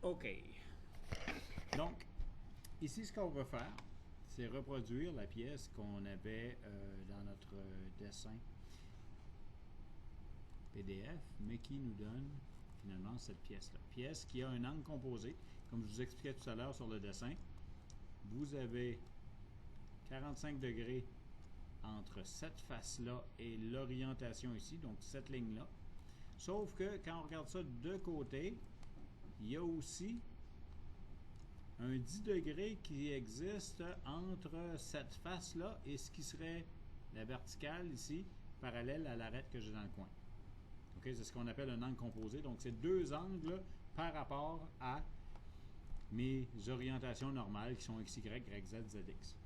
OK. Donc, ici, ce qu'on va faire, c'est reproduire la pièce qu'on avait dans notre dessin PDF, mais qui nous donne finalement cette pièce-là. Pièce qui a un angle composé. Comme je vous expliquais tout à l'heure sur le dessin, vous avez 45 degrés entre cette face-là et l'orientation ici, donc cette ligne-là. Sauf que quand on regarde ça de côté, il y a aussi un 10 degrés qui existe entre cette face-là et ce qui serait la verticale ici, parallèle à l'arête que j'ai dans le coin. Okay? C'est ce qu'on appelle un angle composé. Donc, c'est deux angles par rapport à mes orientations normales qui sont x, y, z, zx.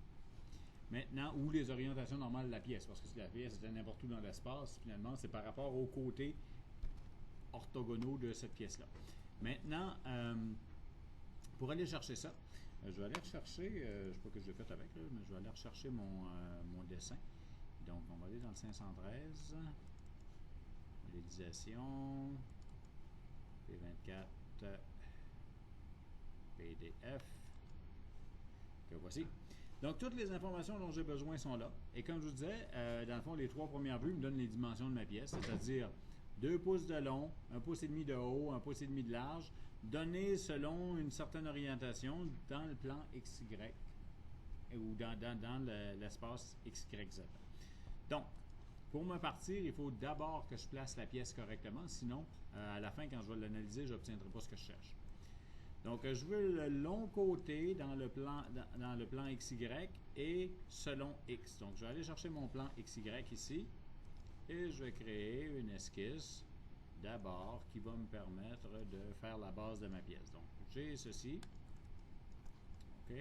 Maintenant, ou les orientations normales de la pièce, parce que si la pièce était n'importe où dans l'espace, finalement, c'est par rapport aux côtés orthogonaux de cette pièce-là. Maintenant, pour aller chercher ça, je vais aller rechercher, je ne sais pas que je l'ai fait avec, là, mais je vais aller rechercher mon dessin. Donc, on va aller dans le 513, modélisation, P24, PDF, que voici. Donc, toutes les informations dont j'ai besoin sont là. Et comme je vous disais, dans le fond, les trois premières vues me donnent les dimensions de ma pièce, c'est-à-dire 2 pouces de long, 1 pouce et demi de haut, 1 pouce et demi de large, donné selon une certaine orientation dans le plan XY ou dans l'espace XYZ. Donc, pour me partir, il faut d'abord que je place la pièce correctement, sinon, à la fin, quand je vais l'analyser, je n'obtiendrai pas ce que je cherche. Donc, je veux le long côté dans le plan XY et selon X. Donc, je vais aller chercher mon plan XY ici. Et je vais créer une esquisse d'abord qui va me permettre de faire la base de ma pièce. Donc, j'ai ceci, OK,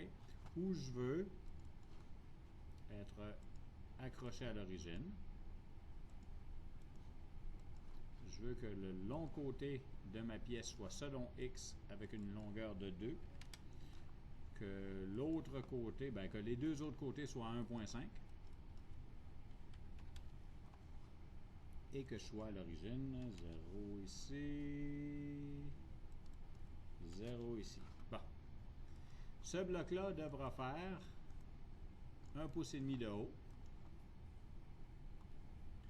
où je veux être accroché à l'origine. Je veux que le long côté de ma pièce soit selon X avec une longueur de 2. Que l'autre côté, bien, que les deux autres côtés soient à 1.5. Et que je sois à l'origine, 0 ici, 0 ici. Bon. Ce bloc-là devra faire 1 pouce et demi de haut,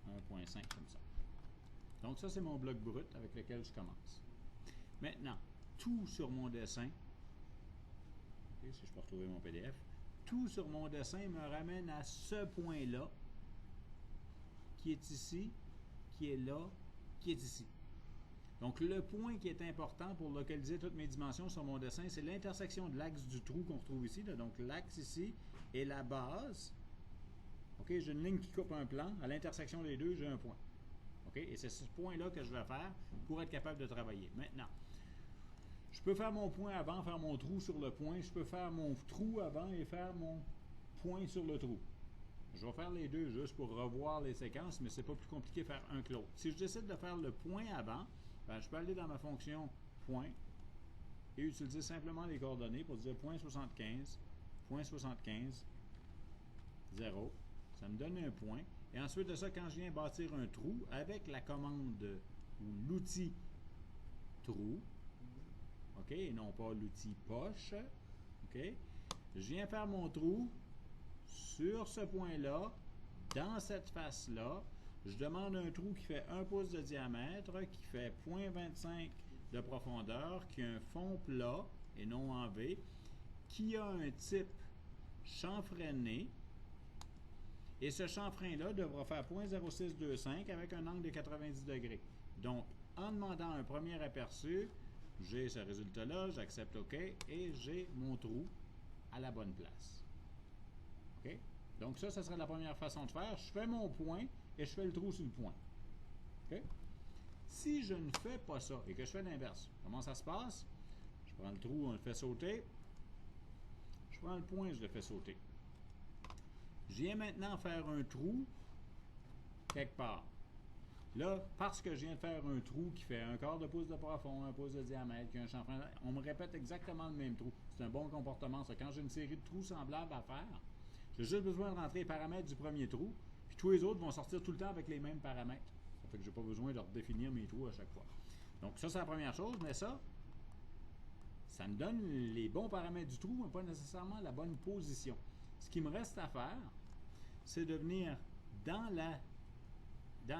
1.5 comme ça. Donc ça, c'est mon bloc brut avec lequel je commence. Maintenant, tout sur mon dessin, okay, si je peux retrouver mon PDF, tout sur mon dessin me ramène à ce point-là, qui est ici, qui est là, qui est ici. Donc, le point qui est important pour localiser toutes mes dimensions sur mon dessin, c'est l'intersection de l'axe du trou qu'on retrouve ici. Là. Donc, l'axe ici et la base. OK, j'ai une ligne qui coupe un plan. À l'intersection des deux, j'ai un point. OK, et c'est ce point-là que je vais faire pour être capable de travailler. Maintenant, je peux faire mon point avant, faire mon trou sur le point. Je peux faire mon trou avant et faire mon point sur le trou. Je vais faire les deux juste pour revoir les séquences, mais c'est pas plus compliqué de faire un que l'autre. Si je décide de faire le point avant, ben, je peux aller dans ma fonction point et utiliser simplement les coordonnées pour dire point 75, 0. Ça me donne un point. Et ensuite de ça, quand je viens bâtir un trou, avec la commande ou l'outil trou, OK, et non pas l'outil poche, OK, je viens faire mon trou sur ce point-là, dans cette face-là. Je demande un trou qui fait 1 pouce de diamètre, qui fait 0.25 de profondeur, qui a un fond plat et non en V, qui a un type chanfreiné. Et ce chanfrein-là devra faire 0.0625 avec un angle de 90 degrés. Donc, en demandant un premier aperçu, j'ai ce résultat-là, j'accepte OK, et j'ai mon trou à la bonne place. OK? Donc ça serait la première façon de faire. Je fais mon point et je fais le trou sur le point. OK? Si je ne fais pas ça et que je fais l'inverse, comment ça se passe? Je prends le trou, on le fait sauter. Je prends le point, je le fais sauter. Je viens maintenant faire un trou quelque part. Là, parce que je viens de faire un trou qui fait 1/4 de pouce de profond, 1 pouce de diamètre, qui a un chanfrein, on me répète exactement le même trou. C'est un bon comportement, ça. Quand j'ai une série de trous semblables à faire, j'ai juste besoin de rentrer les paramètres du premier trou, puis tous les autres vont sortir tout le temps avec les mêmes paramètres. Ça fait que je n'ai pas besoin de redéfinir mes trous à chaque fois. Donc ça, c'est la première chose, mais ça, ça me donne les bons paramètres du trou, mais pas nécessairement la bonne position. Ce qui me reste à faire, c'est de venir dans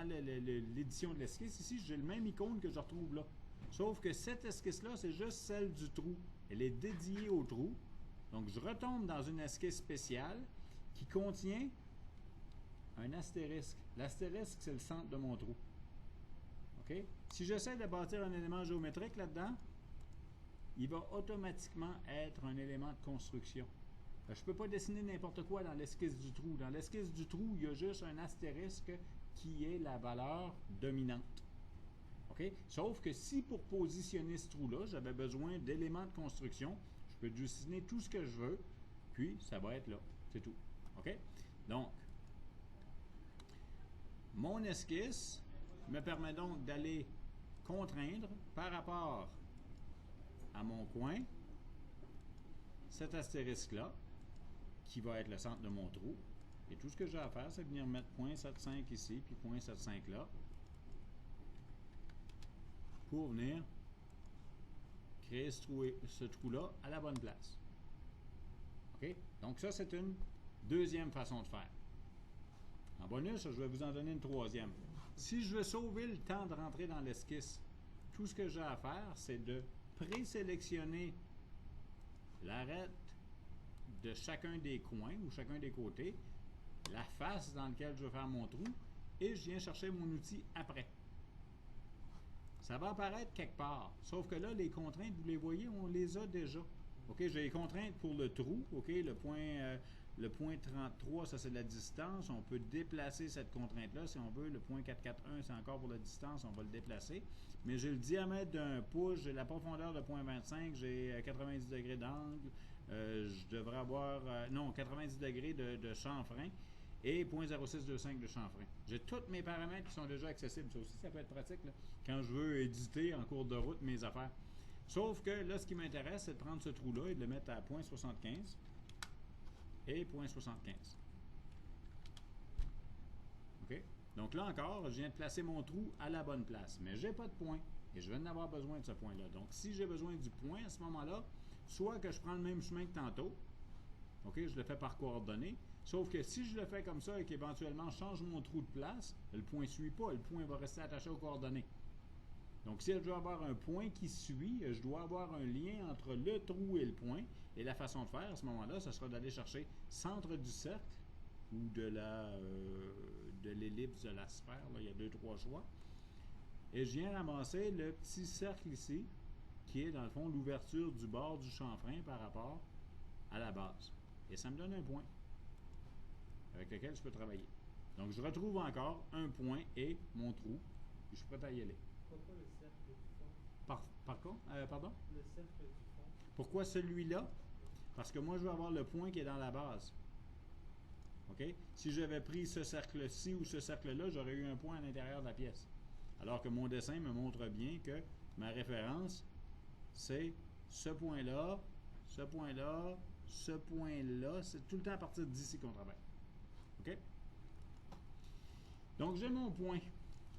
l'édition de l'esquisse. Ici, j'ai le même icône que je retrouve là. Sauf que cette esquisse-là, c'est juste celle du trou. Elle est dédiée au trou. Donc, je retombe dans une esquisse spéciale qui contient un astérisque. L'astérisque, c'est le centre de mon trou. OK? Si j'essaie de bâtir un élément géométrique là-dedans, il va automatiquement être un élément de construction. Je ne peux pas dessiner n'importe quoi dans l'esquisse du trou. Dans l'esquisse du trou, il y a juste un astérisque qui est la valeur dominante. OK? Sauf que si pour positionner ce trou-là, j'avais besoin d'éléments de construction, je peux dessiner tout ce que je veux, puis ça va être là. C'est tout. OK? Donc, mon esquisse me permet donc d'aller contraindre par rapport à mon coin cet astérisque-là, qui va être le centre de mon trou. Et tout ce que j'ai à faire, c'est venir mettre 0.75 ici, puis 0.75 là, pour venir créer ce trou-là à la bonne place. OK? Donc ça, c'est une deuxième façon de faire. En bonus, je vais vous en donner une troisième. Si je veux sauver le temps de rentrer dans l'esquisse, tout ce que j'ai à faire, c'est de présélectionner l'arête de chacun des coins ou chacun des côtés, la face dans laquelle je veux faire mon trou, et je viens chercher mon outil après. Ça va apparaître quelque part, sauf que là, les contraintes, vous les voyez, on les a déjà. OK, j'ai les contraintes pour le trou, OK, le point 33, ça c'est la distance, on peut déplacer cette contrainte-là, si on veut, le point 441, c'est encore pour la distance, on va le déplacer, mais j'ai le diamètre d'un pouce, j'ai la profondeur de 0.25, j'ai 90 degrés d'angle, je devrais avoir, 90 degrés de chanfrein, et 0.0625 de chanfrein. J'ai tous mes paramètres qui sont déjà accessibles. Ça aussi, ça peut être pratique là, quand je veux éditer en cours de route mes affaires. Sauf que là, ce qui m'intéresse, c'est de prendre ce trou-là et de le mettre à 0.75 et 0.75. OK? Donc là encore, je viens de placer mon trou à la bonne place. Mais je n'ai pas de point et je vais en avoir besoin de ce point-là. Donc si j'ai besoin du point à ce moment-là, soit que je prends le même chemin que tantôt, OK, je le fais par coordonnées. Sauf que si je le fais comme ça et qu'éventuellement je change mon trou de place, le point ne suit pas, le point va rester attaché aux coordonnées. Donc si je dois avoir un point qui suit, je dois avoir un lien entre le trou et le point. Et la façon de faire à ce moment-là, ce sera d'aller chercher centre du cercle ou de l'ellipse de la sphère. Là, il y a 2-3 choix. Et je viens ramasser le petit cercle ici, qui est dans le fond l'ouverture du bord du chanfrein par rapport à la base. Et ça me donne un point avec lequel je peux travailler. Donc, je retrouve encore un point et mon trou. Et je suis prêt à y aller. Pourquoi le cercle du fond? Pardon? Le cercle du fond. Pourquoi celui-là? Parce que moi, je veux avoir le point qui est dans la base. OK? Si j'avais pris ce cercle-ci ou ce cercle-là, j'aurais eu un point à l'intérieur de la pièce. Alors que mon dessin me montre bien que ma référence, c'est ce point-là, ce point-là, ce point-là. C'est tout le temps à partir d'ici qu'on travaille. OK? Donc, j'ai mon point.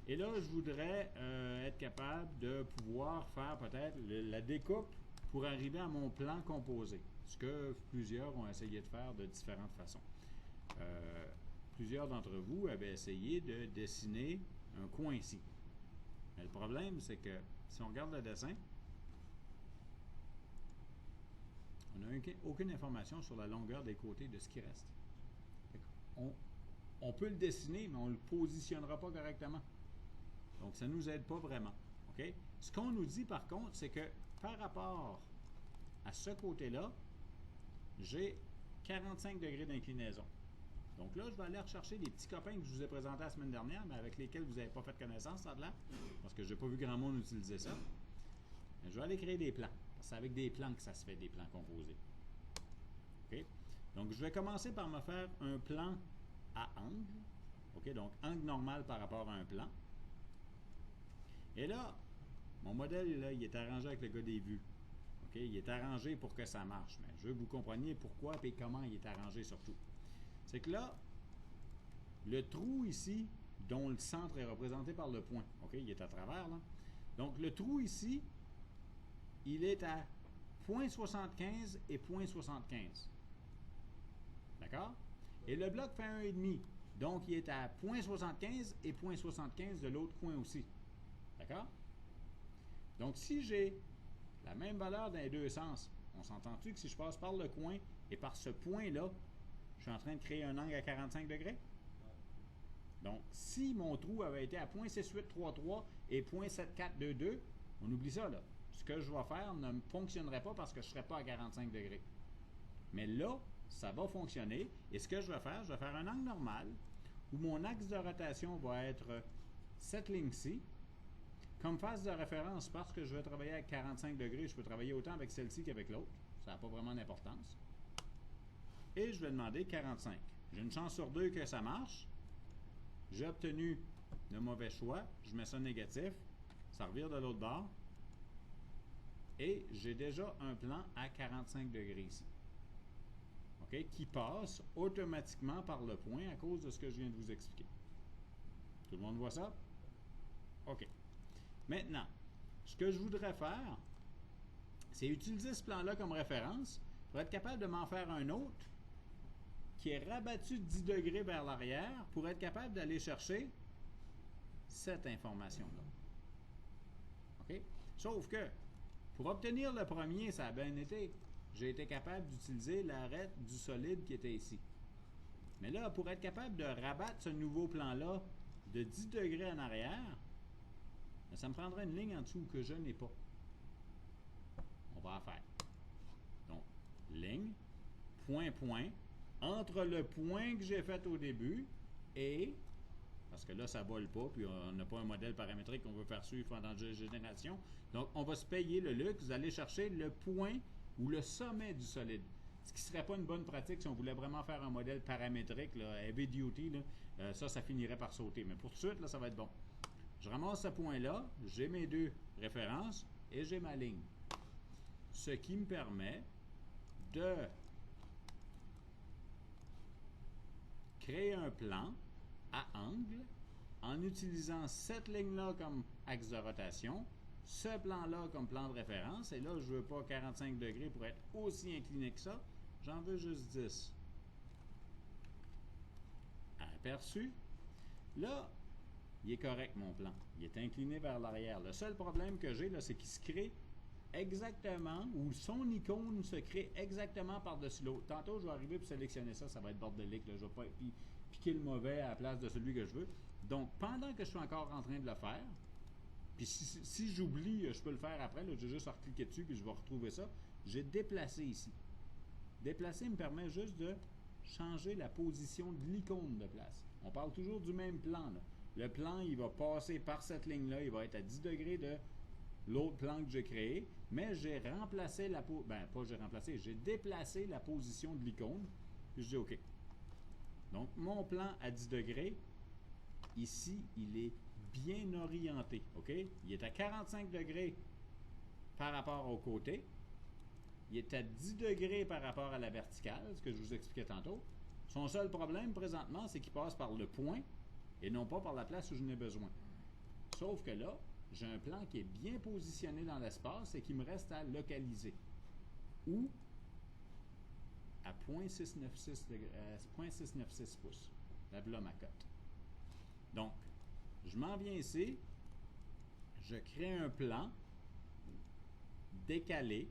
Et là, je voudrais être capable de pouvoir faire peut-être la découpe pour arriver à mon plan composé. Ce que plusieurs ont essayé de faire de différentes façons. Plusieurs d'entre vous avaient essayé de dessiner un coin ici. Mais le problème, c'est que si on regarde le dessin, on n'a aucune information sur la longueur des côtés de ce qui reste. On peut le dessiner, mais on ne le positionnera pas correctement. Donc, ça ne nous aide pas vraiment. OK? Ce qu'on nous dit, par contre, c'est que par rapport à ce côté-là, j'ai 45 degrés d'inclinaison. Donc là, je vais aller rechercher des petits copains que je vous ai présentés la semaine dernière, mais avec lesquels vous n'avez pas fait connaissance, ça de là, parce que je n'ai pas vu grand monde utiliser ça. Mais je vais aller créer des plans. C'est avec des plans que ça se fait, des plans composés. OK? Donc, je vais commencer par me faire un plan à angle. OK? Donc, angle normal par rapport à un plan. Et là, mon modèle, là, il est arrangé avec le gars des vues. OK? Il est arrangé pour que ça marche. Mais je veux que vous compreniez pourquoi et comment il est arrangé surtout. C'est que là, le trou ici, dont le centre est représenté par le point. OK? Il est à travers, là. Donc, le trou ici, il est à 0.75 et 0.75. D'accord? Et le bloc fait 1,5. Donc, il est à 0.75 et 0.75 de l'autre coin aussi. D'accord? Donc, si j'ai la même valeur dans les deux sens, on s'entend-tu que si je passe par le coin et par ce point-là, je suis en train de créer un angle à 45 degrés? Donc, si mon trou avait été à 0.6833 et 0.7422, on oublie ça, là. Ce que je vais faire ne fonctionnerait pas parce que je ne serais pas à 45 degrés. Mais là, ça va fonctionner. Et ce que je vais faire un angle normal où mon axe de rotation va être cette ligne-ci. Comme phase de référence, parce que je vais travailler avec 45 degrés, je peux travailler autant avec celle-ci qu'avec l'autre. Ça n'a pas vraiment d'importance. Et je vais demander 45. J'ai une chance sur deux que ça marche. J'ai obtenu le mauvais choix. Je mets ça négatif. Ça revire de l'autre bord. Et j'ai déjà un plan à 45 degrés ici. OK? Qui passe automatiquement par le point à cause de ce que je viens de vous expliquer. Tout le monde voit ça? OK. Maintenant, ce que je voudrais faire, c'est utiliser ce plan-là comme référence pour être capable de m'en faire un autre qui est rabattu de 10 degrés vers l'arrière pour être capable d'aller chercher cette information-là. OK? Sauf que, pour obtenir le premier, ça a bien été, j'ai été capable d'utiliser l'arête du solide qui était ici. Mais là, pour être capable de rabattre ce nouveau plan-là de 10 degrés en arrière, ça me prendrait une ligne en dessous que je n'ai pas. On va en faire. Donc, ligne, point, point, entre le point que j'ai fait au début et, parce que là, ça ne vole pas, puis on n'a pas un modèle paramétrique qu'on veut faire suivre pendant la génération. Donc, on va se payer le luxe d'aller chercher le point ou le sommet du solide. Ce qui ne serait pas une bonne pratique si on voulait vraiment faire un modèle paramétrique, là, heavy duty, là, ça finirait par sauter. Mais pour tout de suite, là, ça va être bon. Je ramasse ce point-là, j'ai mes deux références et j'ai ma ligne. Ce qui me permet de créer un plan à angle en utilisant cette ligne-là comme axe de rotation, ce plan-là comme plan de référence, et là, je ne veux pas 45 degrés pour être aussi incliné que ça, j'en veux juste 10. Aperçu. Là, il est correct, mon plan. Il est incliné vers l'arrière. Le seul problème que j'ai, là, c'est qu'il se crée exactement, ou son icône se crée exactement par-dessus l'autre. Tantôt, je vais arriver pour sélectionner ça, ça va être bordélique, là. Je ne vais pas piquer le mauvais à la place de celui que je veux. Donc, pendant que je suis encore en train de le faire, puis si j'oublie, je peux le faire après, là, j'ai juste à recliquer dessus, puis je vais retrouver ça. J'ai déplacé ici. Déplacer me permet juste de changer la position de l'icône de place. On parle toujours du même plan, là. Le plan, il va passer par cette ligne-là, il va être à 10 degrés de l'autre plan que j'ai créé, mais j'ai remplacé la j'ai déplacé la position de l'icône, puis je dis OK. Donc, mon plan à 10 degrés, ici, il est bien orienté, OK? Il est à 45 degrés par rapport au côté. Il est à 10 degrés par rapport à la verticale, ce que je vous expliquais tantôt. Son seul problème présentement, c'est qu'il passe par le point et non pas par la place où je n'ai besoin. Sauf que là, j'ai un plan qui est bien positionné dans l'espace et qui me reste à localiser. Ou à 0.696 pouces. Là, ma cote. Donc, je m'en viens ici, je crée un plan décalé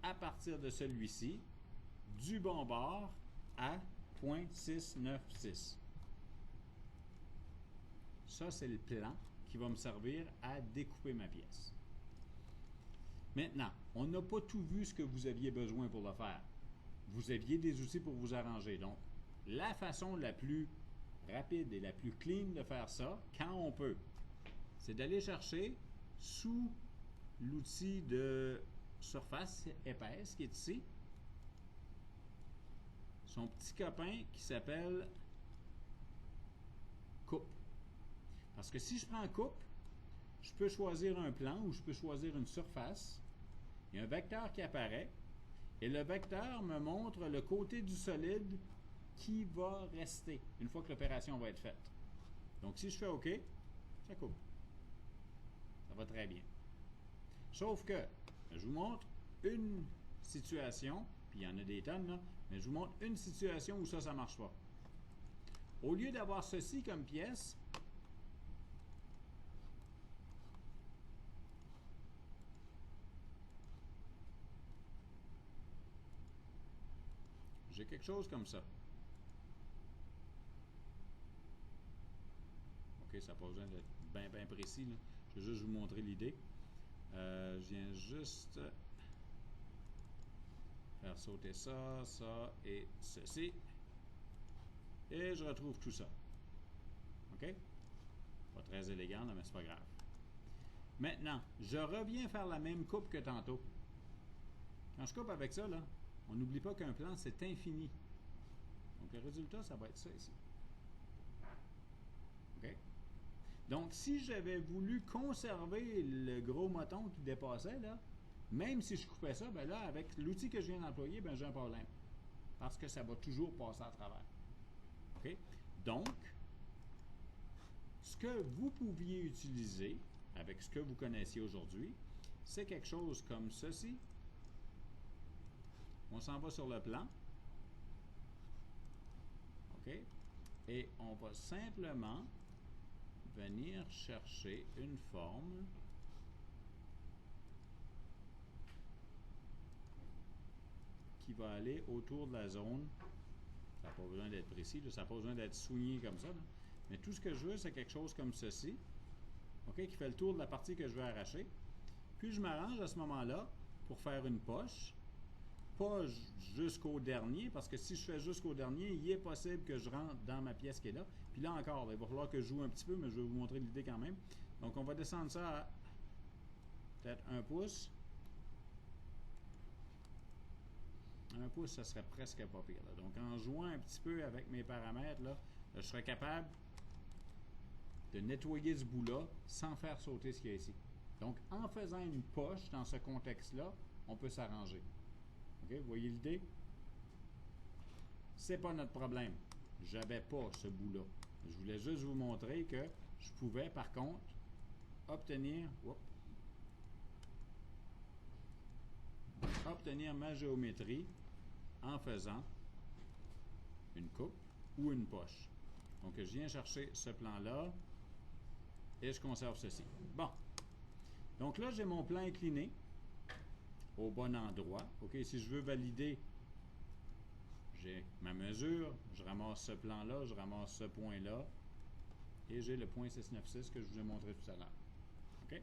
à partir de celui-ci, du bon bord à 0.696. Ça, c'est le plan qui va me servir à découper ma pièce. Maintenant, on n'a pas tout vu ce que vous aviez besoin pour le faire. Vous aviez des outils pour vous arranger. Donc, la façon la plus rapide et la plus clean de faire ça, quand on peut, c'est d'aller chercher sous l'outil de surface épaisse qui est ici, son petit copain qui s'appelle coupe. Parce que si je prends coupe, je peux choisir un plan ou je peux choisir une surface. Il y a un vecteur qui apparaît et le vecteur me montre le côté du solide qui va rester une fois que l'opération va être faite. Donc, si je fais OK, ça coupe. Ça va très bien. Sauf que, je vous montre, une situation, puis il y en a des tonnes, là, mais je vous montre une situation où ça ne marche pas. Au lieu d'avoir ceci comme pièce, j'ai quelque chose comme ça. OK, ça n'a pas besoin d'être bien précis, là. Je vais juste vous montrer l'idée. Je viens juste faire sauter ça, ça et ceci. Et je retrouve tout ça. OK? Pas très élégant, là, mais c'est pas grave. Maintenant, je reviens faire la même coupe que tantôt. Quand je coupe avec ça, là, on n'oublie pas qu'un plan, c'est infini. Donc, le résultat, ça va être ça ici. OK? Donc, si j'avais voulu conserver le gros moton qui dépassait, là, même si je coupais ça, ben là, avec l'outil que je viens d'employer, ben j'ai un problème. Parce que ça va toujours passer à travers. OK? Donc, ce que vous pouviez utiliser, avec ce que vous connaissiez aujourd'hui, c'est quelque chose comme ceci. On s'en va sur le plan. OK? Et on va simplement venir chercher une forme qui va aller autour de la zone. Ça n'a pas besoin d'être précis, là, ça n'a pas besoin d'être soigné comme ça, là. Mais tout ce que je veux, c'est quelque chose comme ceci, OK, qui fait le tour de la partie que je veux arracher. Puis je m'arrange à ce moment-là pour faire une poche, pas jusqu'au dernier, parce que si je fais jusqu'au dernier, il est possible que je rentre dans ma pièce qui est là. Puis là encore, il va falloir que je joue un petit peu, mais je vais vous montrer l'idée quand même. Donc on va descendre ça à peut-être 1 pouce. 1 pouce, ça serait presque pas pire, là. Donc en jouant un petit peu avec mes paramètres, là, je serais capable de nettoyer ce bout-là sans faire sauter ce qu'il y a ici. Donc en faisant une poche dans ce contexte-là, on peut s'arranger. OK, vous voyez l'idée? C'est pas notre problème. J'avais pas ce bout-là. Je voulais juste vous montrer que je pouvais, par contre, obtenir ma géométrie en faisant une coupe ou une poche. Donc, je viens chercher ce plan-là et je conserve ceci. Bon. Donc là, j'ai mon plan incliné au bon endroit. OK, si je veux valider, j'ai ma mesure, je ramasse ce plan-là, je ramasse ce point-là et j'ai le point 696 que je vous ai montré tout à l'heure. OK?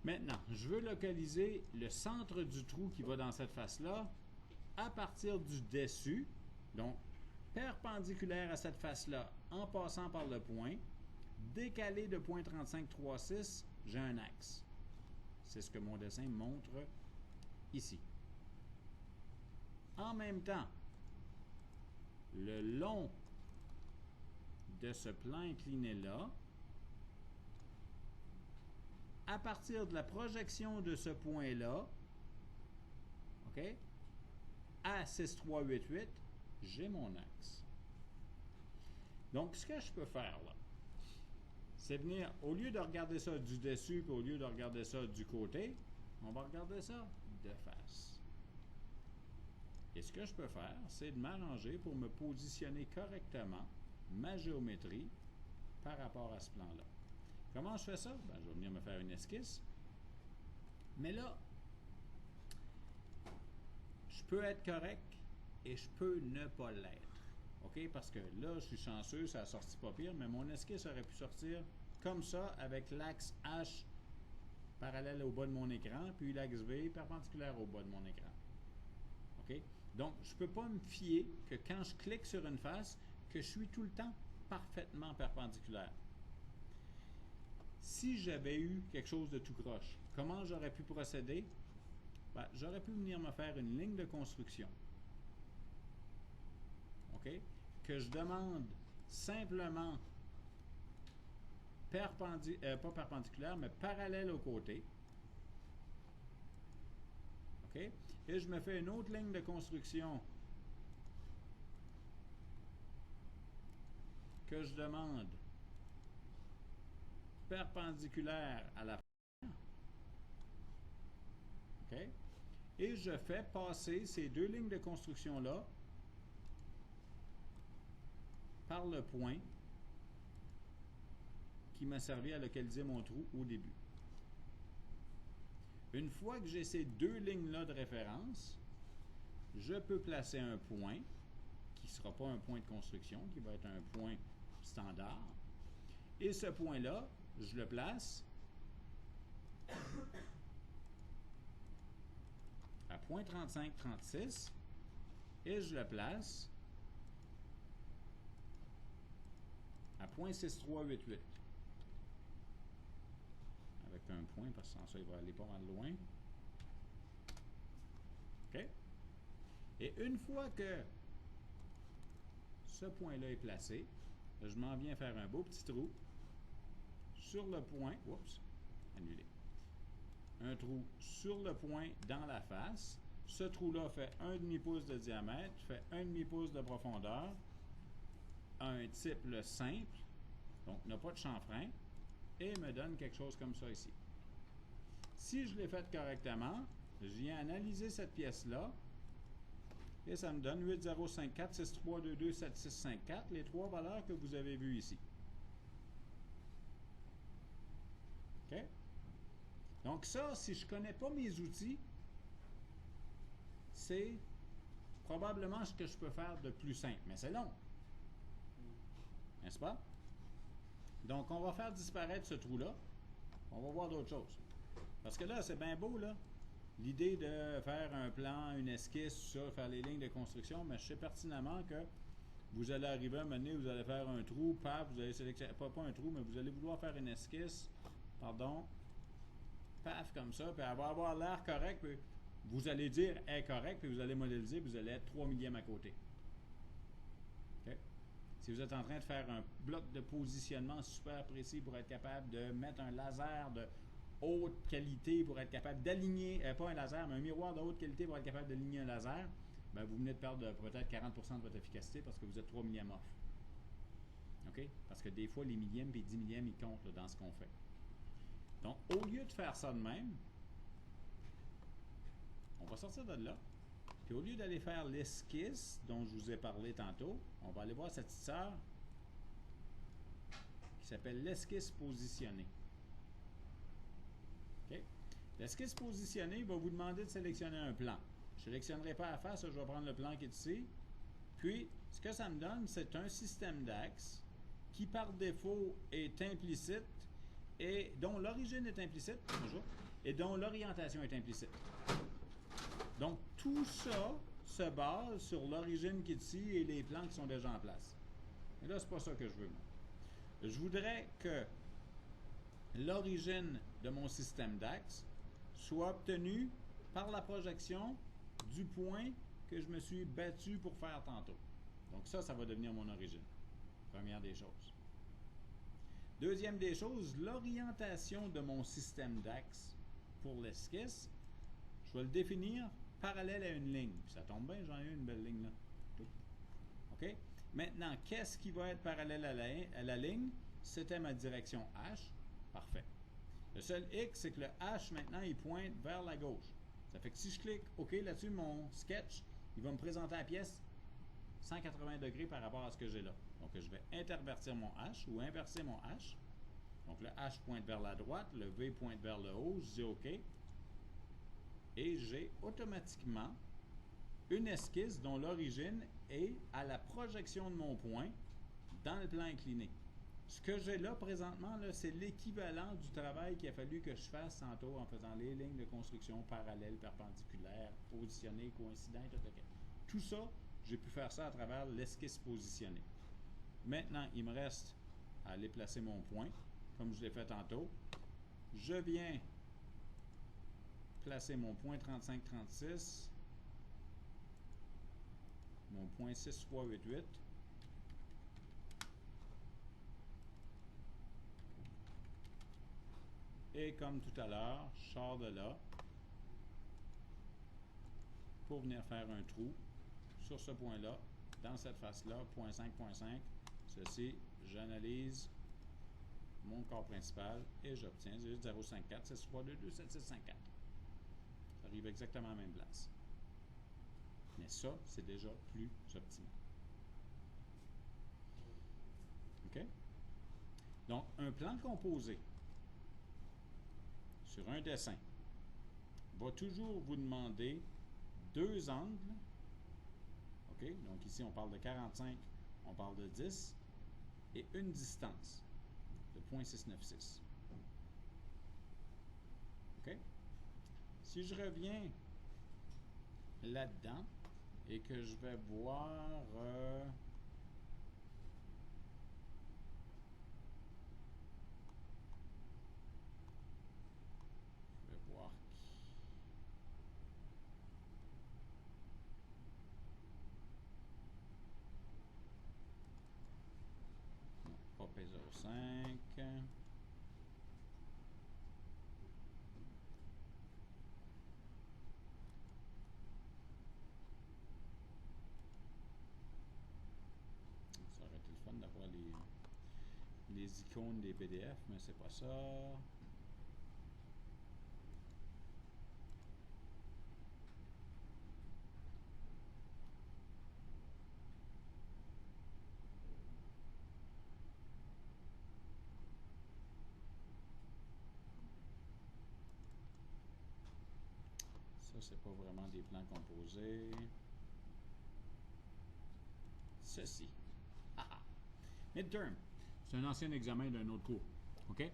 Maintenant, je veux localiser le centre du trou qui va dans cette face-là à partir du dessus, donc perpendiculaire à cette face-là en passant par le point, décalé de 0.3536, j'ai un axe. C'est ce que mon dessin montre ici. En même temps, le long de ce plan incliné-là, à partir de la projection de ce point-là, OK, à 6388, j'ai mon axe. Donc, ce que je peux faire là, c'est venir, au lieu de regarder ça du dessus, puis au lieu de regarder ça du côté, on va regarder ça de face. Et ce que je peux faire, c'est de m'arranger pour me positionner correctement ma géométrie par rapport à ce plan-là. Comment je fais ça? Ben, je vais venir me faire une esquisse. Mais là, je peux être correct et je peux ne pas l'être. OK? Parce que là, je suis chanceux, ça a sorti pas pire, mais mon esquisse aurait pu sortir comme ça, avec l'axe H parallèle au bas de mon écran, puis l'axe V perpendiculaire au bas de mon écran. OK? Donc, je ne peux pas me fier que quand je clique sur une face, que je suis tout le temps parfaitement perpendiculaire. Si j'avais eu quelque chose de tout croche, comment j'aurais pu procéder? Ben, j'aurais pu venir me faire une ligne de construction. OK? Que je demande simplement pas perpendiculaire, mais parallèle au côté. OK? Et je me fais une autre ligne de construction que je demande perpendiculaire à la. OK? OK? Et je fais passer ces deux lignes de construction-là par le point qui m'a servi à localiser mon trou au début. Une fois que j'ai ces deux lignes-là de référence, je peux placer un point qui ne sera pas un point de construction, qui va être un point standard. Et ce point-là, je le place à point 35-36 et je le place à point 6388. Avec un point, parce que sans ça, il va aller pas mal loin. OK? Et une fois que ce point-là est placé, je m'en viens faire un beau petit trou sur le point. Oups, annulé. Un trou sur le point dans la face. Ce trou-là fait 1,5 pouce de diamètre, fait 1,5 pouce de profondeur, un type simple, donc n'a pas de chanfrein, et me donne quelque chose comme ça ici. Si je l'ai fait correctement, je viens analyser cette pièce-là, et ça me donne 8054 6322 7654, les trois valeurs que vous avez vues ici. OK? Donc ça, si je ne connais pas mes outils, c'est probablement ce que je peux faire de plus simple, mais c'est long. N'est-ce pas? Donc, on va faire disparaître ce trou-là. On va voir d'autres choses. Parce que là, c'est bien beau, là. L'idée de faire un plan, une esquisse, tout ça, faire les lignes de construction, mais je sais pertinemment que vous allez arriver à un moment donné, vous allez faire un trou, paf, vous allez sélectionner, pas un trou, mais vous allez vouloir faire une esquisse, pardon, paf, comme ça, puis elle va avoir l'air correct, puis vous allez dire « est correct », puis vous allez modéliser, puis vous allez être 3 millièmes à côté. OK? Si vous êtes en train de faire un bloc de positionnement super précis pour être capable de mettre un laser de haute qualité pour être capable d'aligner, pas un laser, mais un miroir de haute qualité pour être capable d'aligner un laser, ben vous venez de perdre peut-être 40% de votre efficacité parce que vous êtes 3 millièmes off. OK? Parce que des fois, les millièmes et 10 millièmes, ils comptent là, dans ce qu'on fait. Donc, au lieu de faire ça de même, on va sortir de là. Puis au lieu d'aller faire l'esquisse dont je vous ai parlé tantôt, on va aller voir cette petite sœur qui s'appelle l'esquisse positionnée. OK? L'esquisse positionnée va vous demander de sélectionner un plan. Je ne sélectionnerai pas à la face, je vais prendre le plan qui est ici. Puis, ce que ça me donne, c'est un système d'axes qui, par défaut, est implicite et dont l'origine est implicite, bonjour, et dont l'orientation est implicite. Donc, tout ça se base sur l'origine qui est ici et les plans qui sont déjà en place. Et là, c'est pas ça que je veux, moi. Je voudrais que l'origine de mon système d'axe soit obtenue par la projection du point que je me suis battu pour faire tantôt. Donc ça, ça va devenir mon origine. Première des choses. Deuxième des choses, l'orientation de mon système d'axe pour l'esquisse, je vais le définir parallèle à une ligne. Puis ça tombe bien, j'en ai une belle ligne là. OK? Maintenant, qu'est-ce qui va être parallèle à la ligne? C'était ma direction H. Parfait. Le seul X, c'est que le H, maintenant, il pointe vers la gauche. Ça fait que si je clique OK là-dessus, mon sketch, il va me présenter la pièce 180 degrés par rapport à ce que j'ai là. Donc, je vais intervertir mon H ou inverser mon H. Donc, le H pointe vers la droite, le V pointe vers le haut. Je dis OK. Et j'ai automatiquement une esquisse dont l'origine est à la projection de mon point dans le plan incliné. Ce que j'ai là présentement, là, c'est l'équivalent du travail qu'il a fallu que je fasse tantôt en faisant les lignes de construction parallèles, perpendiculaires, positionnées, coïncidentes, etc. Tout ça, j'ai pu faire ça à travers l'esquisse positionnée. Maintenant, il me reste à aller placer mon point, comme je l'ai fait tantôt. Je viens placer mon point 35-36, mon point 6388. Et comme tout à l'heure, je sors de là pour venir faire un trou sur ce point-là, dans cette face-là, point 5.5. Ceci, j'analyse mon corps principal et j'obtiens 054 6322 7654. Ça arrive arrive exactement à la même place. Mais ça, c'est déjà plus optimal. OK? Donc, un plan composé sur un dessin va toujours vous demander deux angles. OK? Donc, ici, on parle de 45, on parle de 10, et une distance de 0.696. OK? Si je reviens là-dedans et que je vais voir non, pas P05. Ça aurait été le fun d'avoir les icônes des PDF, mais c'est pas ça. Ça, c'est pas vraiment des plans composés. Ceci. Midterm. C'est un ancien examen d'un autre cours. OK?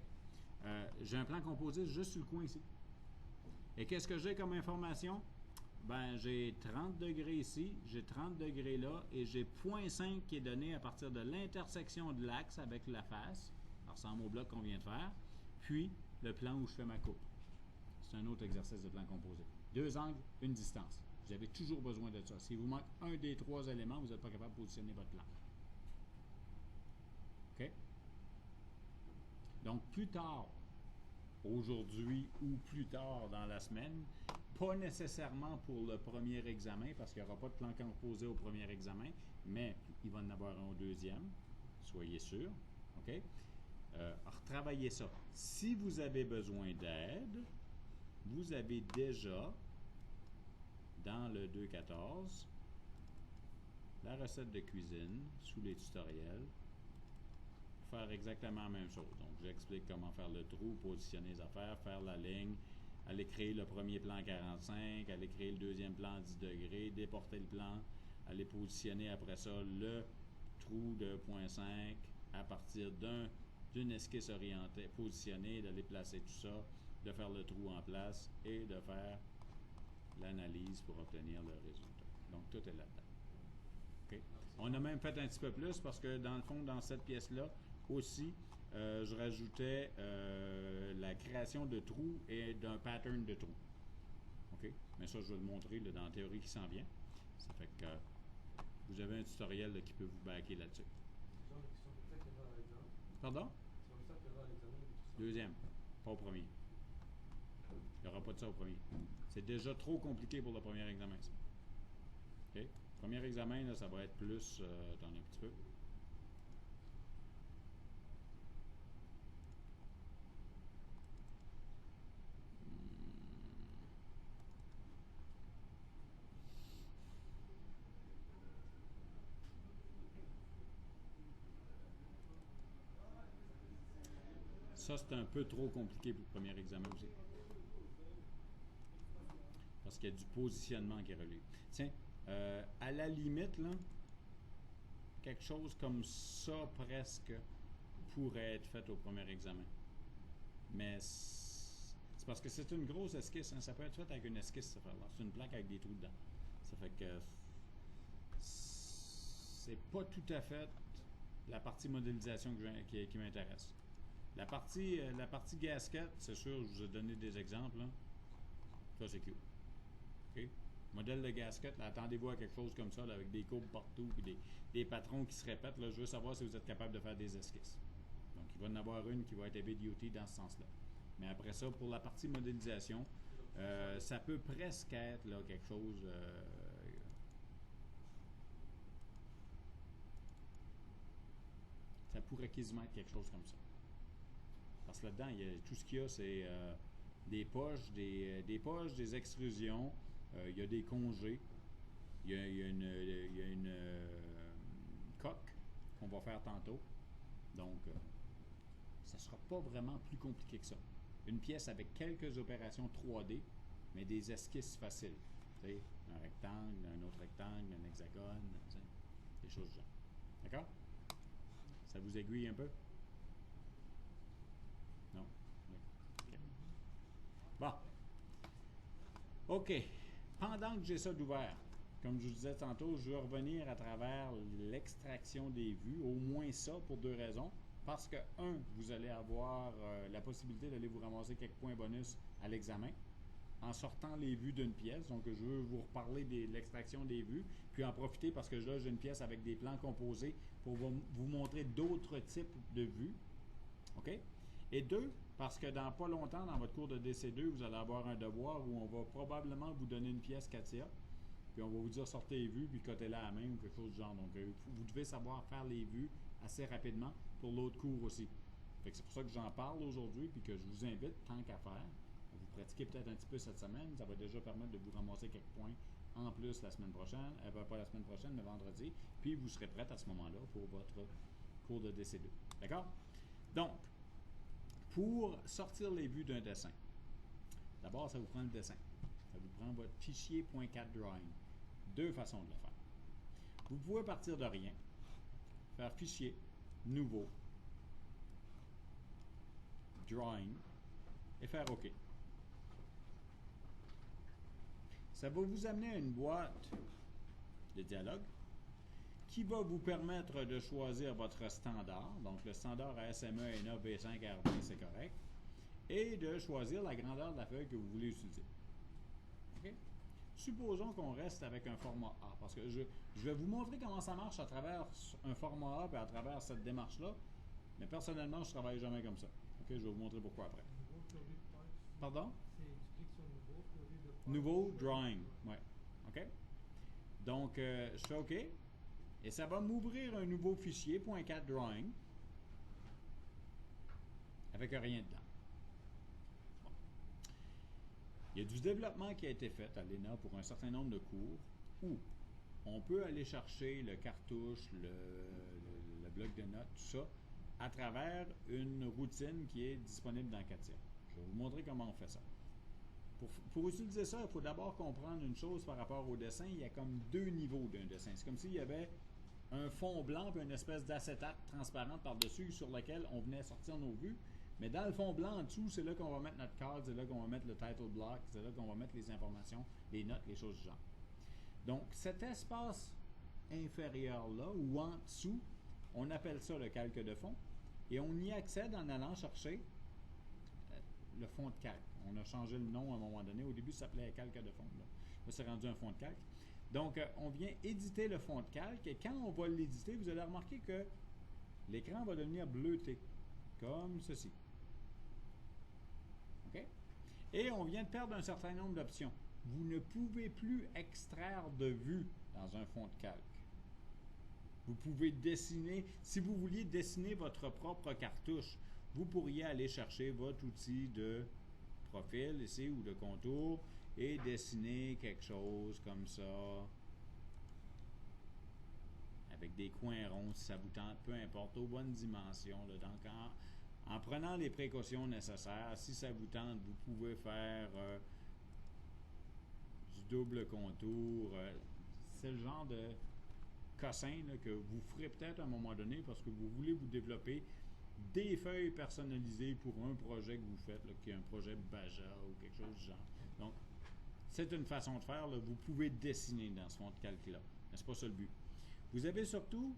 J'ai un plan composé juste sur le coin ici. Et qu'est-ce que j'ai comme information? Ben, j'ai 30 degrés ici, j'ai 30 degrés là, et j'ai 0.5 qui est donné à partir de l'intersection de l'axe avec la face. Ça ressemble au bloc qu'on vient de faire. Puis, le plan où je fais ma coupe. C'est un autre exercice de plan composé. Deux angles, une distance. Vous avez toujours besoin de ça. S'il vous manque un des trois éléments, vous n'êtes pas capable de positionner votre plan. OK? Donc, plus tard, aujourd'hui ou plus tard dans la semaine, pas nécessairement pour le premier examen, parce qu'il n'y aura pas de plan composé au premier examen, mais il va en avoir un au deuxième, soyez sûr. OK? Retravaillez ça. Si vous avez besoin d'aide, vous avez déjà, dans le 2.14, la recette de cuisine sous les tutoriels, faire exactement la même chose. Donc, j'explique comment faire le trou, positionner les affaires, faire la ligne, aller créer le premier plan 45, aller créer le deuxième plan 10 degrés, déporter le plan, aller positionner après ça le trou de 0.5 à partir d'une esquisse orientée, positionnée, d'aller placer tout ça, de faire le trou en place et de faire l'analyse pour obtenir le résultat. Donc, tout est là-dedans. Okay. On a même fait un petit peu plus parce que dans le fond, dans cette pièce-là, aussi, je rajoutais la création de trous et d'un pattern de trous. OK? Mais ça, je vais le montrer là, dans la théorie qui s'en vient. Ça fait que vous avez un tutoriel là, qui peut vous backer là-dessus. Pardon? Deuxième, pas au premier. Il n'y aura pas de ça au premier. C'est déjà trop compliqué pour le premier examen, ça. OK? Premier examen, là, ça va être plus... attendez un petit peu. Ça, c'est un peu trop compliqué pour le premier examen aussi. Parce qu'il y a du positionnement qui est relié. Tiens, à la limite, là, quelque chose comme ça, presque, pourrait être fait au premier examen. Mais c'est parce que c'est une grosse esquisse. Hein? Ça peut être fait avec une esquisse, cette affaire-là. C'est une plaque avec des trous dedans. Ça fait que c'est pas tout à fait la partie modélisation qui m'intéresse. La partie gasket, c'est sûr, je vous ai donné des exemples. Là. Ça, c'est cute. OK? Modèle de gasket, là, attendez-vous à quelque chose comme ça, là, avec des courbes partout et des patrons qui se répètent. Là, je veux savoir si vous êtes capable de faire des esquisses. Donc, il va y en avoir une qui va être heavy duty dans ce sens-là. Mais après ça, pour la partie modélisation, ça peut presque être là, quelque chose... ça pourrait quasiment être quelque chose comme ça. Parce que là-dedans, tout ce qu'il y a, c'est des poches, des extrusions, il y a des congés, il y a une coque qu'on va faire tantôt. Donc, ça ne sera pas vraiment plus compliqué que ça. Une pièce avec quelques opérations 3D, mais des esquisses faciles. Tu sais, un rectangle, un autre rectangle, un hexagone, des choses du genre. D'accord? Ça vous aiguille un peu? Non? Oui. OK. Bon. OK. Pendant que j'ai ça d'ouvert, comme je vous disais tantôt, je veux revenir à travers l'extraction des vues, au moins ça, pour deux raisons. Parce que, un, vous allez avoir la possibilité d'aller vous ramasser quelques points bonus à l'examen en sortant les vues d'une pièce. Donc, je veux vous reparler de l'extraction des vues, puis en profiter parce que là, j'ai une pièce avec des plans composés pour vous montrer d'autres types de vues. OK? Et deux, parce que dans pas longtemps, dans votre cours de DC2, vous allez avoir un devoir où on va probablement vous donner une pièce CATIA, puis on va vous dire sortez les vues, puis cotez-la à la main ou quelque chose du genre. Donc, vous devez savoir faire les vues assez rapidement pour l'autre cours aussi. Fait que c'est pour ça que j'en parle aujourd'hui, puis que je vous invite, tant qu'à faire, à vous pratiquer peut-être un petit peu cette semaine. Ça va déjà permettre de vous ramasser quelques points en plus la semaine prochaine, pas la semaine prochaine, mais vendredi, puis vous serez prête à ce moment-là pour votre cours de DC2. D'accord? Donc, pour sortir les vues d'un dessin, d'abord, ça vous prend le dessin. Ça vous prend votre fichier .4 Drawing. Deux façons de le faire. Vous pouvez partir de rien, faire fichier, nouveau, drawing, et faire OK. Ça va vous amener à une boîte de dialogue qui va vous permettre de choisir votre standard. Donc, le standard ASME, ENA, B5, R20, c'est correct. Et de choisir la grandeur de la feuille que vous voulez utiliser. OK? Supposons qu'on reste avec un format A, parce que je vais vous montrer comment ça marche à travers un format A et à travers cette démarche-là, mais personnellement, je ne travaille jamais comme ça. OK? Je vais vous montrer pourquoi après. Pardon? Tu cliques sur nouveau, puis au lieu de parts, Nouveau tu drawing. Ouais. OK? Donc, je fais OK. Et ça va m'ouvrir un nouveau fichier .4 Drawing avec rien dedans. Bon. Il y a du développement qui a été fait à l'ENA pour un certain nombre de cours où on peut aller chercher le cartouche, le bloc de notes, tout ça, à travers une routine qui est disponible dans CATIA. Je vais vous montrer comment on fait ça. Pour utiliser ça, il faut d'abord comprendre une chose par rapport au dessin. Il y a comme deux niveaux d'un dessin. C'est comme s'il y avait un fond blanc et une espèce d'acétate transparente par-dessus sur lequel on venait sortir nos vues. Mais dans le fond blanc en dessous, c'est là qu'on va mettre notre card, c'est là qu'on va mettre le title block, c'est là qu'on va mettre les informations, les notes, les choses du genre. Donc, cet espace inférieur-là, ou en dessous, on appelle ça le calque de fond. Et on y accède en allant chercher le fond de calque. On a changé le nom à un moment donné. Au début, ça s'appelait calque de fond. Là, c'est rendu un fond de calque. Donc, on vient éditer le fond de calque. Et quand on va l'éditer, vous allez remarquer que l'écran va devenir bleuté, comme ceci. OK? Et on vient de perdre un certain nombre d'options. Vous ne pouvez plus extraire de vue dans un fond de calque. Vous pouvez dessiner, si vous vouliez dessiner votre propre cartouche, vous pourriez aller chercher votre outil de profil ici ou de contour et dessiner quelque chose comme ça avec des coins ronds si ça vous tente, peu importe, aux bonnes dimensions. Là. Donc, en prenant les précautions nécessaires, si ça vous tente, vous pouvez faire du double contour. C'est le genre de cossin là, que vous ferez peut-être à un moment donné parce que vous voulez vous développer des feuilles personnalisées pour un projet que vous faites, là, qui est un projet Baja ou quelque chose du genre. Donc, c'est une façon de faire. Là, vous pouvez dessiner dans ce fond de calque-là. Mais ce n'est pas ça le but. Vous avez surtout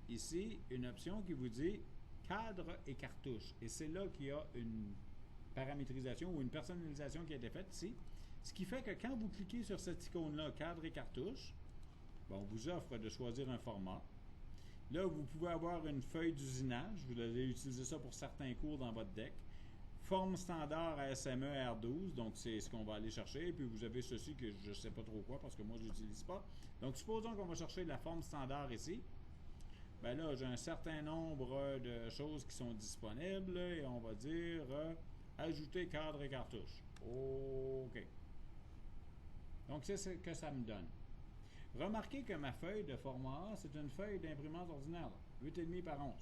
ici une option qui vous dit cadre et cartouche. Et c'est là qu'il y a une paramétrisation ou une personnalisation qui a été faite ici. Ce qui fait que quand vous cliquez sur cette icône-là, cadre et cartouche, bon, on vous offre de choisir un format. Là, vous pouvez avoir une feuille d'usinage. Vous allez utiliser ça pour certains cours dans votre deck. Forme standard ASME R12, donc c'est ce qu'on va aller chercher. Puis vous avez ceci que je ne sais pas trop quoi parce que moi je l'utilise pas. Donc supposons qu'on va chercher la forme standard ici. Ben là, j'ai un certain nombre de choses qui sont disponibles et on va dire Ajouter cadre et cartouche. OK. Donc, c'est ce que ça me donne. Remarquez que ma feuille de format A, c'est une feuille d'imprimante ordinaire, 8,5 par 11.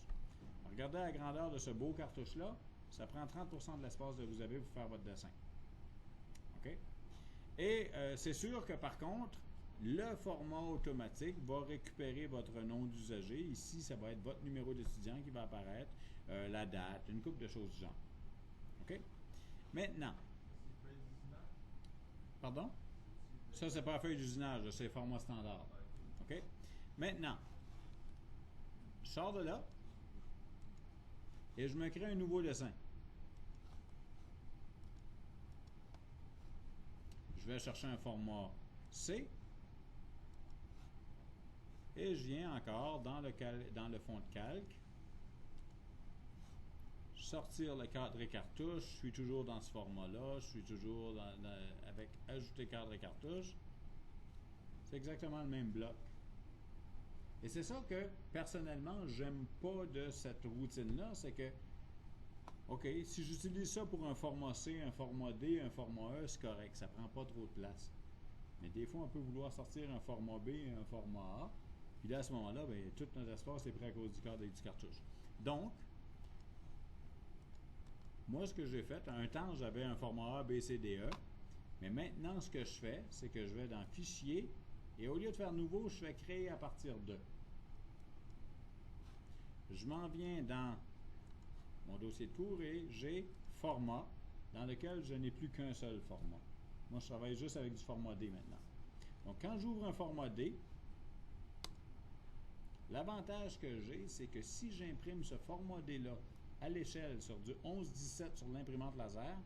Regardez la grandeur de ce beau cartouche-là. Ça prend 30% de l'espace que vous avez pour faire votre dessin. OK? Et c'est sûr que par contre, le format automatique va récupérer votre nom d'usager. Ici, ça va être votre numéro d'étudiant qui va apparaître, la date, une couple de choses du genre. OK? Maintenant. C'est feuille d'usinage? Pardon? Ça, c'est pas la feuille d'usinage, c'est le format standard. OK? Maintenant, je sors de là et je me crée un nouveau dessin. Je vais chercher un format C et je viens encore dans le fond de calque, sortir le cadre et cartouche. Je suis toujours dans ce format-là, je suis toujours avec ajouter cadre et cartouche. C'est exactement le même bloc. Et c'est ça que, personnellement, j'aime pas de cette routine-là, c'est que, OK, si j'utilise ça pour un format C, un format D, un format E, c'est correct, ça prend pas trop de place. Mais des fois, on peut vouloir sortir un format B et un format A, puis là, à ce moment-là, bien, tout notre espace est pris à cause du cadre et du cartouche. Donc, moi, ce que j'ai fait, à un temps, j'avais un format A, B, C, D, E, mais maintenant, ce que je fais, c'est que je vais dans Fichier, et au lieu de faire Nouveau, je fais Créer à partir de. Je m'en viens dans mon dossier de cours et j'ai Format, dans lequel je n'ai plus qu'un seul format. Moi, je travaille juste avec du format D maintenant. Donc, quand j'ouvre un format D, l'avantage que j'ai, c'est que si j'imprime ce format D-là à l'échelle sur du 11-17 sur l'imprimante laser,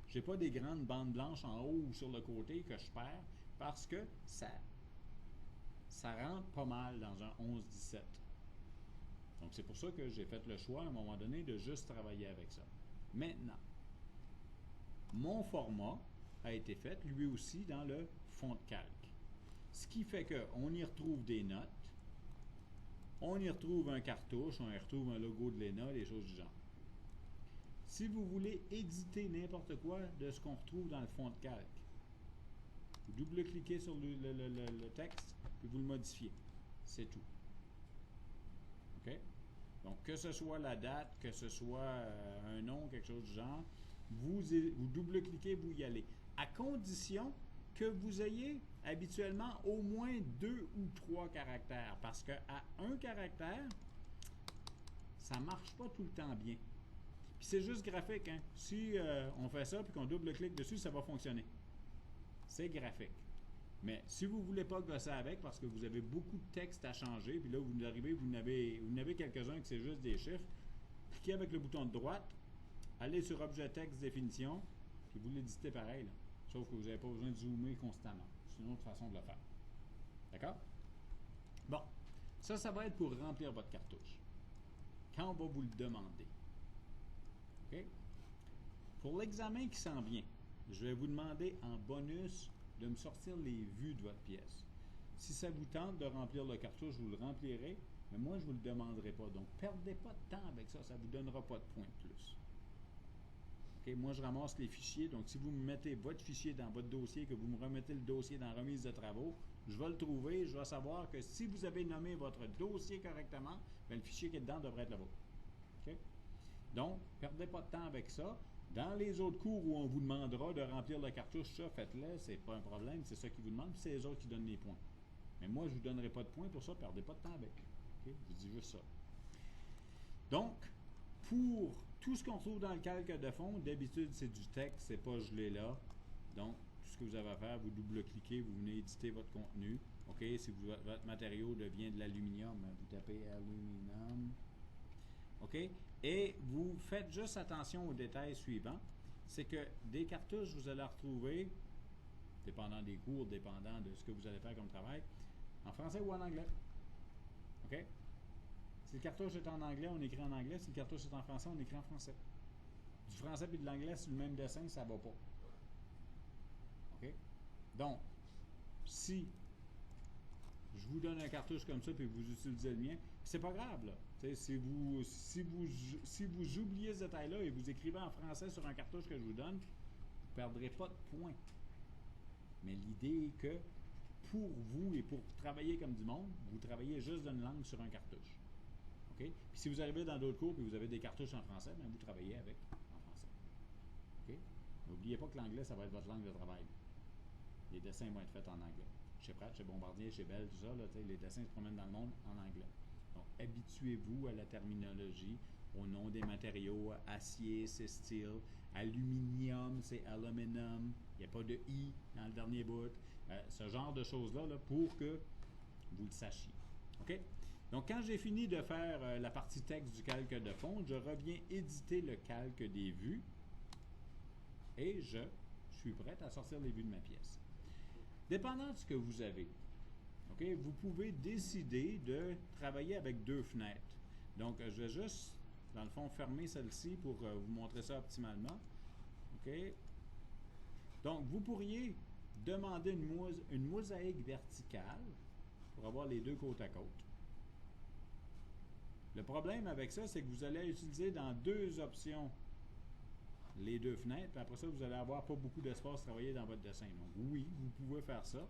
je n'ai pas des grandes bandes blanches en haut ou sur le côté que je perds parce que ça rentre pas mal dans un 11-17. Donc, c'est pour ça que j'ai fait le choix à un moment donné de juste travailler avec ça. Maintenant, mon format a été fait lui aussi dans le fond de calque. Ce qui fait qu'on y retrouve des notes, on y retrouve un cartouche, on y retrouve un logo de l'ENA, des choses du genre. Si vous voulez éditer n'importe quoi de ce qu'on retrouve dans le fond de calque, vous double-cliquez sur le texte et vous le modifiez. C'est tout. OK? Donc, que ce soit la date, que ce soit un nom, quelque chose du genre, vous double-cliquez, vous y allez. À condition que vous ayez habituellement au moins 2 ou 3 caractères. Parce qu'à un caractère, ça ne marche pas tout le temps bien. Puis c'est juste graphique, hein? Si on fait ça et qu'on double-clique dessus, ça va fonctionner. C'est graphique. Mais si vous ne voulez pas gosser avec parce que vous avez beaucoup de texte à changer, puis là, vous arrivez, vous n'avez quelques-uns que c'est juste des chiffres, cliquez avec le bouton de droite, allez sur Objet Texte Définition, puis vous l'éditez pareil, là. Sauf que vous n'avez pas besoin de zoomer constamment. C'est une autre façon de le faire. D'accord? Bon. Ça va être pour remplir votre cartouche. Quand on va vous le demander. OK? Pour l'examen qui s'en vient, je vais vous demander en bonus de me sortir les vues de votre pièce. Si ça vous tente de remplir le cartouche, vous le remplirez, mais moi, je ne vous le demanderai pas. Donc, perdez pas de temps avec ça. Ça ne vous donnera pas de points de plus. Okay, moi, je ramasse les fichiers. Donc, si vous me mettez votre fichier dans votre dossier, que vous me remettez le dossier dans la remise de travaux, je vais le trouver. Je vais savoir que si vous avez nommé votre dossier correctement, bien, le fichier qui est dedans devrait être le vôtre. Okay? Donc, perdez pas de temps avec ça. Dans les autres cours où on vous demandera de remplir la cartouche, ça, faites-le. C'est pas un problème. C'est ça qui vous demande. Puis c'est les autres qui donnent les points. Mais moi, je ne vous donnerai pas de points pour ça. Perdez pas de temps avec. Okay? Je vous dis juste ça. Donc, pour tout ce qu'on trouve dans le calque de fond, d'habitude, c'est du texte, c'est pas gelé là. Donc, tout ce que vous avez à faire, vous double-cliquez, vous venez éditer votre contenu. OK? Si votre matériau devient de l'aluminium, vous tapez aluminium. OK? Et vous faites juste attention aux détails suivants. C'est que des cartouches, vous allez retrouver, dépendant des cours, dépendant de ce que vous allez faire comme travail, en français ou en anglais. OK? Si le cartouche est en anglais, on écrit en anglais. Si le cartouche est en français, on écrit en français. Du français et de l'anglais sur le même dessin, ça ne va pas. OK? Donc, si je vous donne un cartouche comme ça puis vous utilisez le mien, c'est pas grave, là. Si vous oubliez ce détail-là et vous écrivez en français sur un cartouche que je vous donne, vous ne perdrez pas de points. Mais l'idée est que pour vous et pour travailler comme du monde, vous travaillez juste d'une langue sur un cartouche. OK? Puis si vous arrivez dans d'autres cours et vous avez des cartouches en français, bien, vous travaillez avec en français. OK? N'oubliez pas que l'anglais, ça va être votre langue de travail. Les dessins vont être faits en anglais. Chez Pratt, chez Bombardier, chez Bell, tout ça, là, les dessins se promènent dans le monde en anglais. Donc, habituez-vous à la terminologie, au nom des matériaux. Acier, c'est steel. Aluminium, c'est aluminum. Il n'y a pas de I dans le dernier bout. Ce genre de choses-là, là, pour que vous le sachiez. OK? Donc, quand j'ai fini de faire la partie texte du calque de fond, je reviens éditer le calque des vues et je suis prêt à sortir les vues de ma pièce. Dépendant de ce que vous avez, okay, vous pouvez décider de travailler avec deux fenêtres. Donc, je vais juste, dans le fond, fermer celle-ci pour vous montrer ça optimalement. Okay. Donc, vous pourriez demander une mosaïque verticale pour avoir les deux côte à côte. Le problème avec ça, c'est que vous allez utiliser dans deux options les deux fenêtres, puis après ça, vous allez avoir pas beaucoup d'espace à travailler dans votre dessin. Donc, oui, vous pouvez faire ça,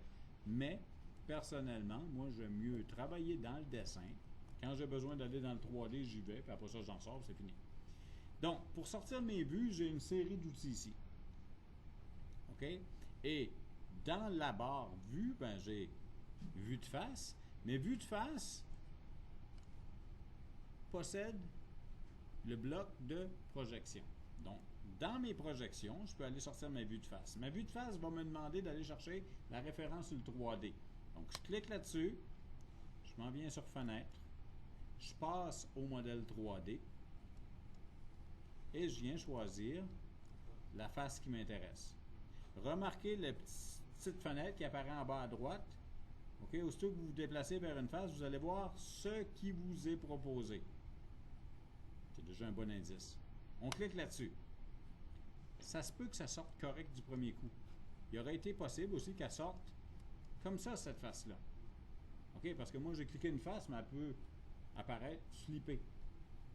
mais personnellement, moi, j'aime mieux travailler dans le dessin. Quand j'ai besoin d'aller dans le 3D, j'y vais, puis après ça, j'en sors, c'est fini. Donc, pour sortir mes vues, j'ai une série d'outils ici. OK? Et dans la barre vue, ben, j'ai vue de face, mais vue de face possède le bloc de projection. Donc, dans mes projections, je peux aller sortir ma vue de face. Ma vue de face va me demander d'aller chercher la référence sur le 3D. Donc, je clique là-dessus, je m'en viens sur Fenêtre, je passe au modèle 3D et je viens choisir la face qui m'intéresse. Remarquez la petite fenêtre qui apparaît en bas à droite. OK? Aussitôt que vous vous déplacez vers une face, vous allez voir ce qui vous est proposé. C'est déjà un bon indice. On clique là-dessus. Ça se peut que ça sorte correct du premier coup. Il aurait été possible aussi qu'elle sorte comme ça, cette face-là. OK? Parce que moi, j'ai cliqué une face, mais elle peut apparaître flippée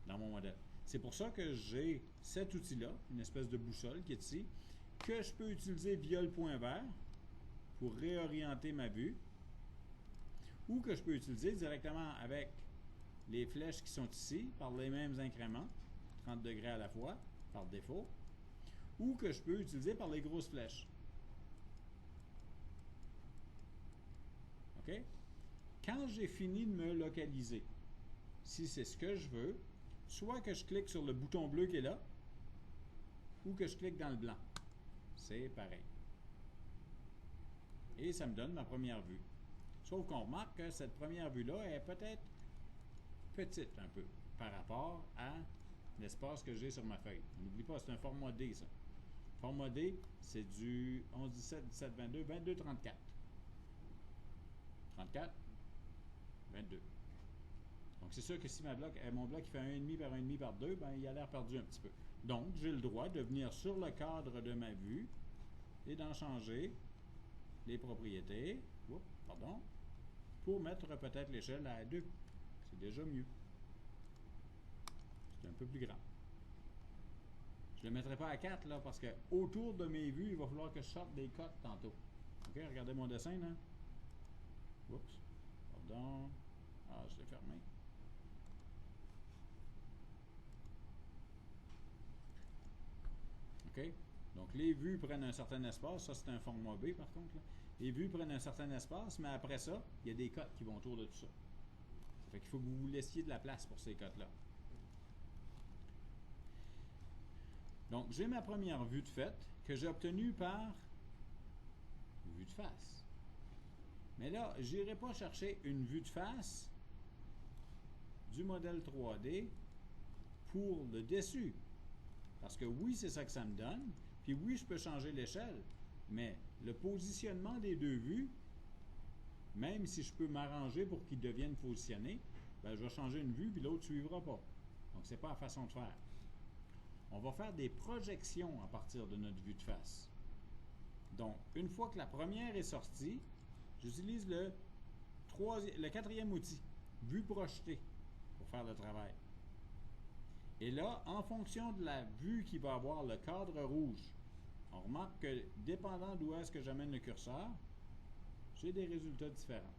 dans mon modèle. C'est pour ça que j'ai cet outil-là, une espèce de boussole qui est ici, que je peux utiliser via le point vert pour réorienter ma vue, ou que je peux utiliser directement avec les flèches qui sont ici, par les mêmes incréments, 30 degrés à la fois, par défaut, ou que je peux utiliser par les grosses flèches. OK? Quand j'ai fini de me localiser, si c'est ce que je veux, soit que je clique sur le bouton bleu qui est là, ou que je clique dans le blanc. C'est pareil. Et ça me donne ma première vue. Sauf qu'on remarque que cette première vue-là est peut-être petite un peu par rapport à l'espace que j'ai sur ma feuille. N'oublie pas, c'est un format D, ça. Format D, c'est du 11, 17, 17, 22, 22, 34. 34, 22. Donc, c'est sûr que si mon bloc il fait 1,5 par 1,5 par 2, ben, il a l'air perdu un petit peu. Donc, j'ai le droit de venir sur le cadre de ma vue et d'en changer les propriétés, pour mettre peut-être l'échelle à 2. C'est déjà mieux. C'est un peu plus grand. Je ne le mettrai pas à 4, là, parce que autour de mes vues, il va falloir que je sorte des cotes tantôt. OK, regardez mon dessin, là. Oups. Pardon. Ah, je l'ai fermé. OK? Donc, les vues prennent un certain espace. Ça, c'est un format B, par contre. Là. Les vues prennent un certain espace, mais après ça, il y a des cotes qui vont autour de tout ça. Ça fait qu'il faut que vous vous laissiez de la place pour ces cotes-là. Donc, j'ai ma première vue de fait que j'ai obtenue par vue de face. Mais là, je n'irai pas chercher une vue de face du modèle 3D pour le dessus. Parce que oui, c'est ça que ça me donne. Puis oui, je peux changer l'échelle. Mais le positionnement des deux vues, même si je peux m'arranger pour qu'ils deviennent positionnés, ben, je vais changer une vue puis l'autre ne suivra pas. Donc, ce n'est pas la façon de faire. On va faire des projections à partir de notre vue de face. Donc, une fois que la première est sortie, j'utilise le quatrième outil, vue projetée, pour faire le travail. Et là, en fonction de la vue qu'il va avoir, le cadre rouge, on remarque que dépendant d'où est-ce que j'amène le curseur, j'ai des résultats différents.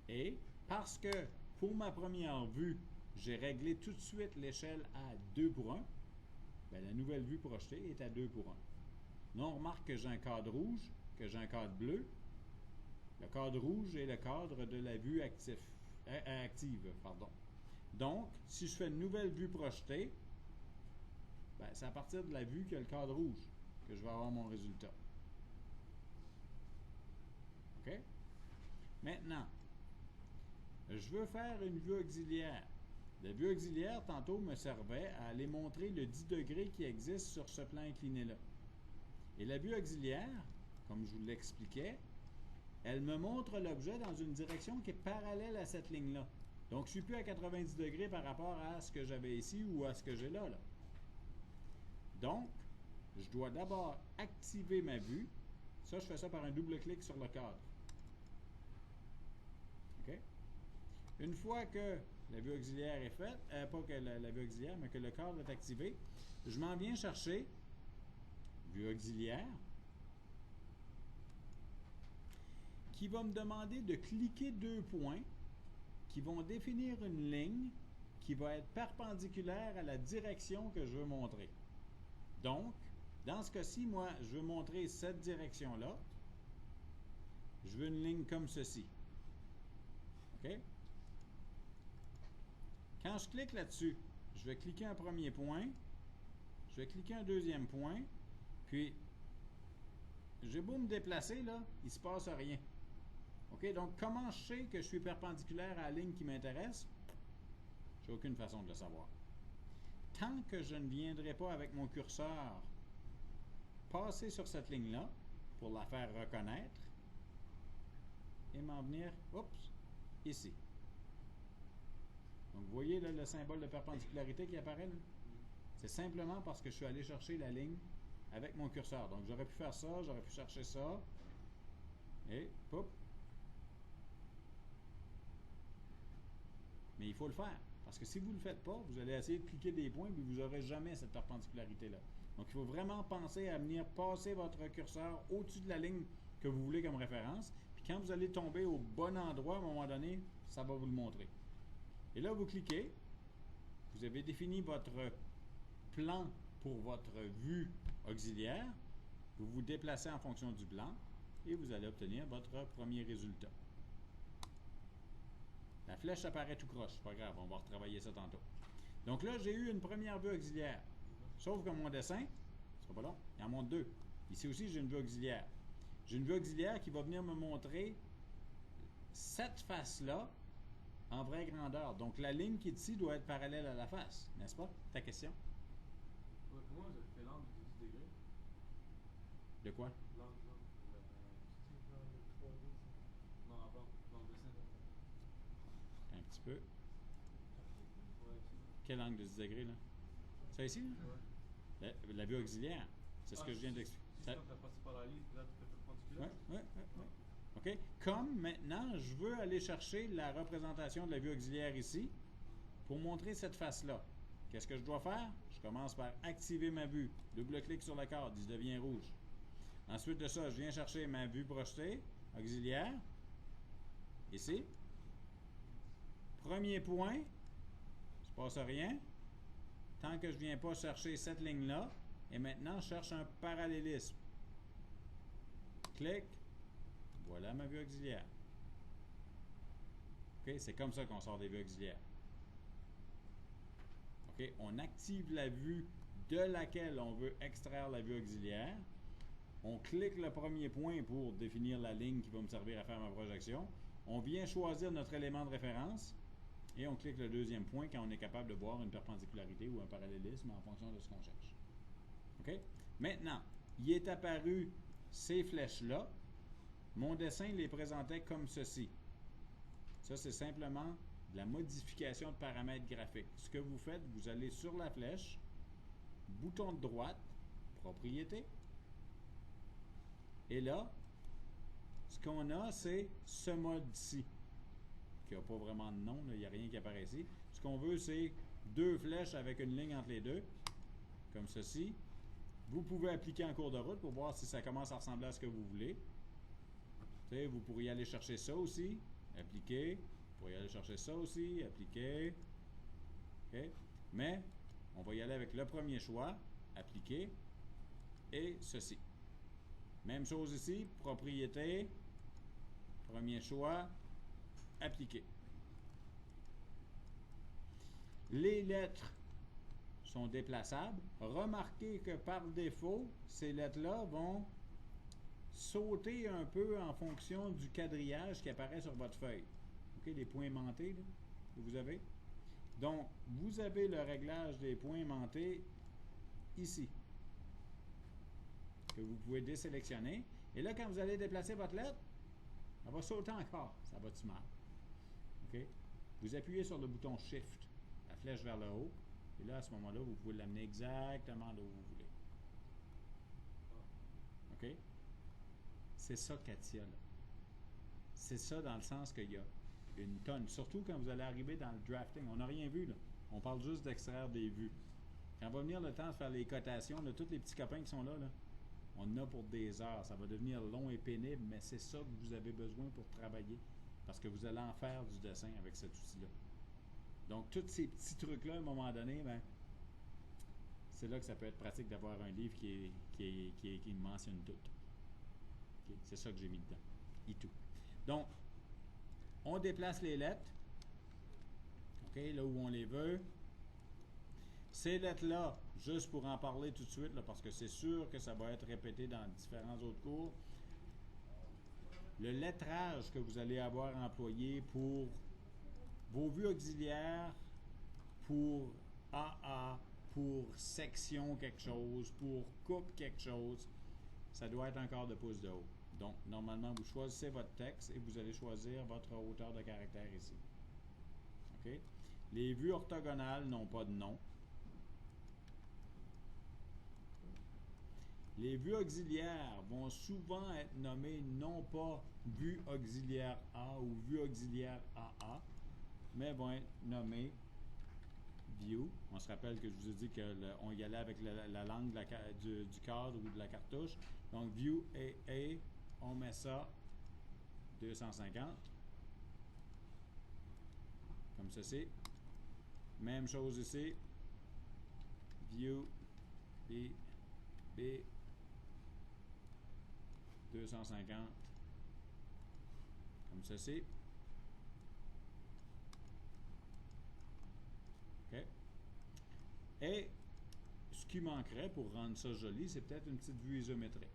Et parce que pour ma première vue, j'ai réglé tout de suite l'échelle à 2 pour 1, bien, la nouvelle vue projetée est à 2 pour 1. Là, on remarque que j'ai un cadre rouge, que j'ai un cadre bleu. Le cadre rouge est le cadre de la vue active. Donc, si je fais une nouvelle vue projetée, ben, c'est à partir de la vue que le cadre rouge que je vais avoir mon résultat. OK? Maintenant, je veux faire une vue auxiliaire. La vue auxiliaire, tantôt, me servait à aller montrer le 10 degrés qui existe sur ce plan incliné-là. Et la vue auxiliaire, comme je vous l'expliquais, elle me montre l'objet dans une direction qui est parallèle à cette ligne-là. Donc, je ne suis plus à 90 degrés par rapport à ce que j'avais ici ou à ce que j'ai là. Donc, je dois d'abord activer ma vue. Ça, je fais ça par un double clic sur le cadre. OK? Une fois que la vue auxiliaire est faite, pas que la vue auxiliaire, mais que le cadre est activé, je m'en viens chercher vue auxiliaire, qui va me demander de cliquer 2 points qui vont définir une ligne qui va être perpendiculaire à la direction que je veux montrer. Donc, dans ce cas-ci, moi, je veux montrer cette direction-là. Je veux une ligne comme ceci. OK? Quand je clique là-dessus, je vais cliquer un premier point, je vais cliquer un deuxième point, puis j'ai beau me déplacer, là, il ne se passe rien. OK? Donc, comment je sais que je suis perpendiculaire à la ligne qui m'intéresse? J'ai aucune façon de le savoir. Tant que je ne viendrai pas avec mon curseur passer sur cette ligne-là pour la faire reconnaître et m'en venir, oups, ici. Donc, vous voyez là, le symbole de perpendicularité qui apparaît là? C'est simplement parce que je suis allé chercher la ligne avec mon curseur. Donc, j'aurais pu faire ça, j'aurais pu chercher ça, et hop. Mais il faut le faire. Parce que si vous ne le faites pas, vous allez essayer de cliquer des points, puis vous n'aurez jamais cette perpendicularité-là. Donc, il faut vraiment penser à venir passer votre curseur au-dessus de la ligne que vous voulez comme référence. Puis quand vous allez tomber au bon endroit, à un moment donné, ça va vous le montrer. Et là, vous cliquez. Vous avez défini votre plan pour votre vue auxiliaire. Vous vous déplacez en fonction du plan et vous allez obtenir votre premier résultat. La flèche apparaît tout croche, c'est pas grave, on va retravailler ça tantôt. Donc là, j'ai eu une première vue auxiliaire. Sauf que mon dessin, ce sera pas long, il en montre 2. Ici aussi, j'ai une vue auxiliaire. J'ai une vue auxiliaire qui va venir me montrer cette face-là en vraie grandeur. Donc la ligne qui est ici doit être parallèle à la face, n'est-ce pas? Ta question? Comment vous avez fait l'angle de 10 degrés? De quoi? L'angle, non, avant, dans le dessin. Un petit peu. Ouais, ici. Quel angle de 10 degrés, là? Ça ici, là? La vue auxiliaire. C'est ce que je viens d'expliquer. Si tu passes par la ligne, là, tu fais perpendiculaire. Oui. OK? Comme maintenant, je veux aller chercher la représentation de la vue auxiliaire ici pour montrer cette face-là. Qu'est-ce que je dois faire? Je commence par activer ma vue. Double-clic sur le cadre, il devient rouge. Ensuite de ça, je viens chercher ma vue projetée, auxiliaire, ici. Premier point, il ne se passe rien. Tant que je ne viens pas chercher cette ligne-là, et maintenant, je cherche un parallélisme. Clic. Voilà ma vue auxiliaire. OK? C'est comme ça qu'on sort des vues auxiliaires. OK? On active la vue de laquelle on veut extraire la vue auxiliaire. On clique le premier point pour définir la ligne qui va me servir à faire ma projection. On vient choisir notre élément de référence. Et on clique le deuxième point quand on est capable de voir une perpendicularité ou un parallélisme en fonction de ce qu'on cherche. OK? Maintenant, il est apparu ces flèches-là. Mon dessin les présentait comme ceci. Ça, c'est simplement de la modification de paramètres graphiques. Ce que vous faites, vous allez sur la flèche, bouton de droite, propriété. Et là, ce qu'on a, c'est ce mode-ci. qui n'a pas vraiment de nom, il n'y a rien qui apparaît ici. Ce qu'on veut, c'est 2 flèches avec une ligne entre les deux, comme ceci. Vous pouvez appliquer en cours de route pour voir si ça commence à ressembler à ce que vous voulez. Vous pourriez aller chercher ça aussi, appliquer. Vous pourriez aller chercher ça aussi, appliquer. Okay. Mais, on va y aller avec le premier choix, appliquer, et ceci. Même chose ici, propriété, premier choix, appliquer. Les lettres sont déplaçables. Remarquez que par défaut, ces lettres-là vont sauter un peu en fonction du quadrillage qui apparaît sur votre feuille. OK, les points aimantés là, que vous avez. Donc, vous avez le réglage des points aimantés ici, que vous pouvez désélectionner. Et là, quand vous allez déplacer votre lettre, elle va sauter encore. Ça va-tu mal? OK? Vous appuyez sur le bouton Shift, la flèche vers le haut. Et là, à ce moment-là, vous pouvez l'amener exactement là où vous voulez. OK? C'est ça, Katia, là. C'est ça dans le sens qu'il y a une tonne. Surtout quand vous allez arriver dans le drafting. On n'a rien vu, là. On parle juste d'extraire des vues. Quand va venir le temps de faire les cotations, là, tous les petits copains qui sont là, on en a pour des heures. Ça va devenir long et pénible, mais c'est ça que vous avez besoin pour travailler. Parce que vous allez en faire du dessin avec cet outil-là. Donc, tous ces petits trucs-là, à un moment donné, ben, c'est là que ça peut être pratique d'avoir un livre qui mentionne tout. Okay? C'est ça que j'ai mis dedans. Et tout. Donc, on déplace les lettres. OK, là où on les veut. Ces lettres-là, juste pour en parler tout de suite, là, parce que c'est sûr que ça va être répété dans différents autres cours. Le lettrage que vous allez avoir employé pour vos vues auxiliaires, pour AA, pour section quelque chose, pour coupe quelque chose, ça doit être encore de pouces de haut. Donc, normalement, vous choisissez votre texte et vous allez choisir votre hauteur de caractère ici. OK? Les vues orthogonales n'ont pas de nom. Les vues auxiliaires vont souvent être nommées non pas vue auxiliaire A ou vue auxiliaire AA, mais vont être nommées view. On se rappelle que je vous ai dit qu'on y allait avec la langue du cadre ou de la cartouche. Donc, view AA, on met ça 250. Comme ceci. Même chose ici. View B 250. Comme ceci. OK. Et ce qui manquerait pour rendre ça joli, c'est peut-être une petite vue isométrique.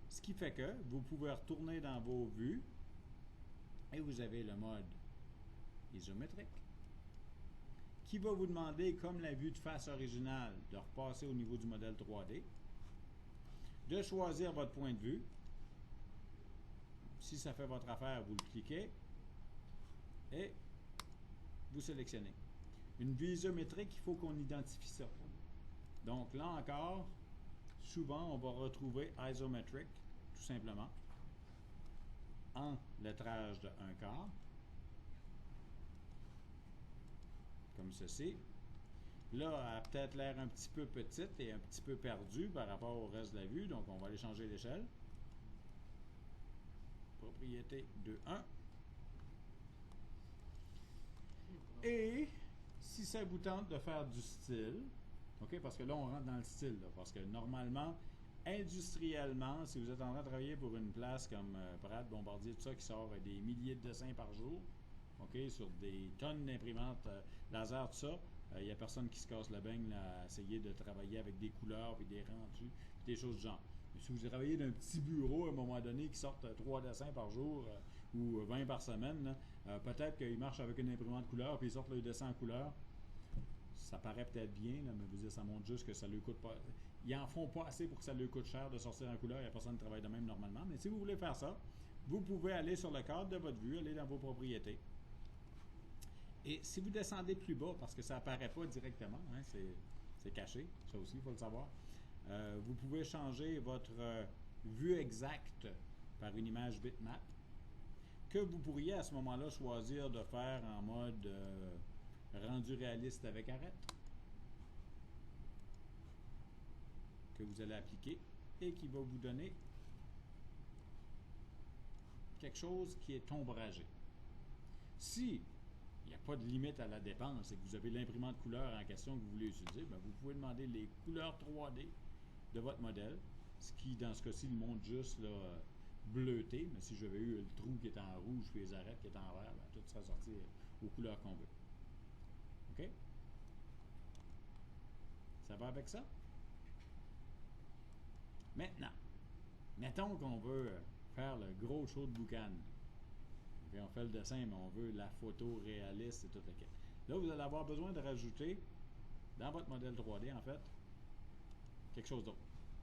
Ce qui fait que vous pouvez retourner dans vos vues et vous avez le mode isométrique qui va vous demander, comme la vue de face originale, de repasser au niveau du modèle 3D, de choisir votre point de vue. Si ça fait votre affaire, vous le cliquez et vous sélectionnez. Une vue isométrique, il faut qu'on identifie ça. Donc là encore, souvent on va retrouver isometric, tout simplement, en lettrage de 1/4, comme ceci. Là, elle a peut-être l'air un petit peu petite et un petit peu perdue par rapport au reste de la vue, donc on va aller changer l'échelle. Propriété 2.1. Et si ça vous tente de faire du style, OK, parce que là, on rentre dans le style, là, parce que normalement, industriellement, si vous êtes en train de travailler pour une place comme Pratt, Bombardier, tout ça, qui sort des milliers de dessins par jour, OK, sur des tonnes d'imprimantes laser, tout ça, il n'y a personne qui se casse le beigne à essayer de travailler avec des couleurs, puis des rendus, puis des choses du genre. Mais si vous travaillez d'un petit bureau à un moment donné qui sortent 3 dessins par jour ou 20 par semaine, peut-être qu'ils marchent avec une imprimante couleur, puis ils sortent le dessin en couleur. Ça paraît peut-être bien, là, mais vous dites, ça montre juste que ça ne lui coûte pas. Ils en font pas assez pour que ça lui coûte cher de sortir en couleur. Il n'y a personne qui travaille de même normalement. Mais si vous voulez faire ça, vous pouvez aller sur le cadre de votre vue, aller dans vos propriétés. Et si vous descendez plus bas, parce que ça n'apparaît pas directement, hein, c'est caché, ça aussi, il faut le savoir, vous pouvez changer votre vue exacte par une image bitmap. que vous pourriez à ce moment-là choisir de faire en mode rendu réaliste avec arête, que vous allez appliquer et qui va vous donner quelque chose qui est ombragé. Si il n'y a pas de limite à la dépense et que vous avez l'imprimante couleur en question que vous voulez utiliser, bien, vous pouvez demander les couleurs 3D de votre modèle, ce qui, dans ce cas-ci, le montre juste là, bleuté, mais si j'avais eu le trou qui est en rouge et les arêtes qui est en vert, bien, tout serait sorti aux couleurs qu'on veut. OK? Ça va avec ça? Maintenant, mettons qu'on veut faire le gros show de boucan. Okay, on fait le dessin, mais on veut la photo réaliste et tout le kit. Là, vous allez avoir besoin de rajouter dans votre modèle 3D, en fait, quelque chose d'autre.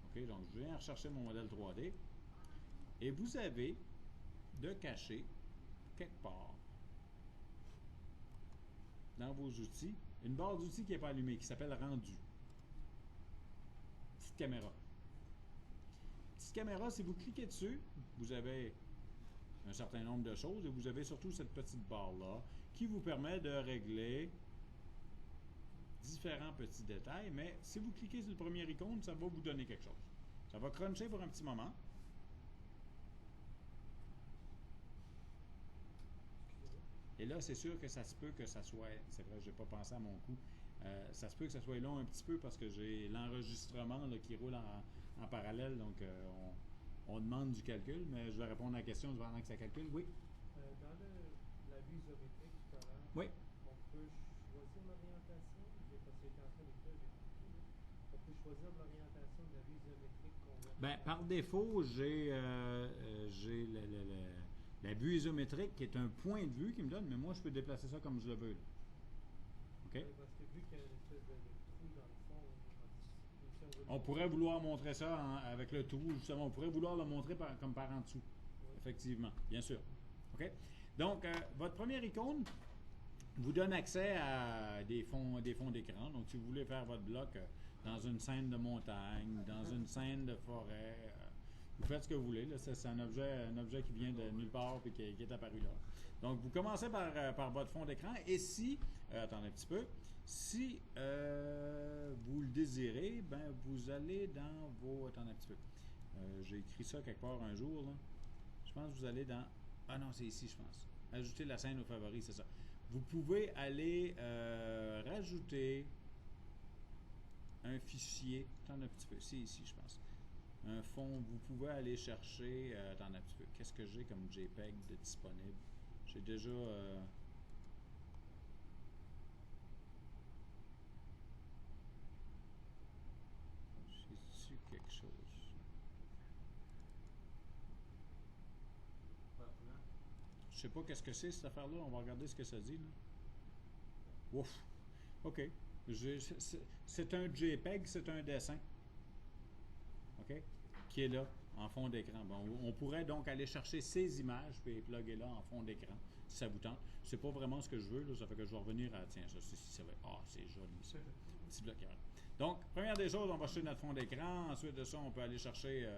OK, donc je viens rechercher mon modèle 3D et vous avez de cacher quelque part dans vos outils une barre d'outils qui n'est pas allumée, qui s'appelle rendu. Petite caméra. Petite caméra, si vous cliquez dessus, vous avez un certain nombre de choses et vous avez surtout cette petite barre-là qui vous permet de régler différents petits détails, mais si vous cliquez sur le premier icône, ça va vous donner quelque chose. Ça va cruncher pour un petit moment. Et là, c'est sûr que ça se peut que ça soit, c'est vrai, je n'ai pas pensé à mon coup, ça se peut que ça soit long un petit peu parce que j'ai l'enregistrement qui roule en parallèle, donc on demande du calcul, mais je vais répondre à la question pendant que ça calcule. Oui? Dans la vue isométrique tout à l'heure, Oui. on peut choisir l'orientation. Parce que quand on écrit, on peut choisir l'orientation de la vue isométrique qu'on veut. Ben, par défaut, j'ai la vue isométrique qui est un point de vue qui me donne, mais moi je peux déplacer ça comme je le veux. Là. OK? Oui, parce que vu qu'il y a une espèce de trou dans le fond, si On pourrait vouloir montrer ça avec le trou, justement. On pourrait vouloir le montrer comme par en dessous. Oui. Effectivement, bien sûr. OK? Donc, votre première icône vous donne accès à des fonds d'écran. Donc, si vous voulez faire votre bloc dans une scène de montagne, dans une scène de forêt, vous faites ce que vous voulez. Là. C'est un objet qui vient de nulle part et qui est apparu là. Donc, vous commencez par votre fond d'écran. Et si, attendez un petit peu, si vous le désirez, ben vous allez dans vos... Attendez un petit peu. J'ai écrit ça quelque part un jour. Là. Je pense que vous allez dans... Ah non, c'est ici, je pense. Ajouter la scène aux favoris, c'est ça. Vous pouvez aller rajouter un fichier. Attendez un petit peu. C'est ici, je pense. Un fond. Vous pouvez aller chercher... attendez un petit peu. Qu'est-ce que j'ai comme JPEG de disponible? J'ai déjà... j'ai-tu quelque chose? Je sais pas qu'est-ce que c'est cette affaire-là. On va regarder ce que ça dit. Là. Ouf. OK. C'est un JPEG, c'est un dessin. OK? Qui est là, en fond d'écran. Bon, on pourrait donc aller chercher ces images et les plugger là en fond d'écran, si ça vous tente. C'est pas vraiment ce que je veux, là. Ça fait que je vais revenir à... Tiens, ça va... Ah, c'est joli, ça. Petit bloc. Donc, première des choses, on va chercher notre fond d'écran. Ensuite de ça, on peut aller chercher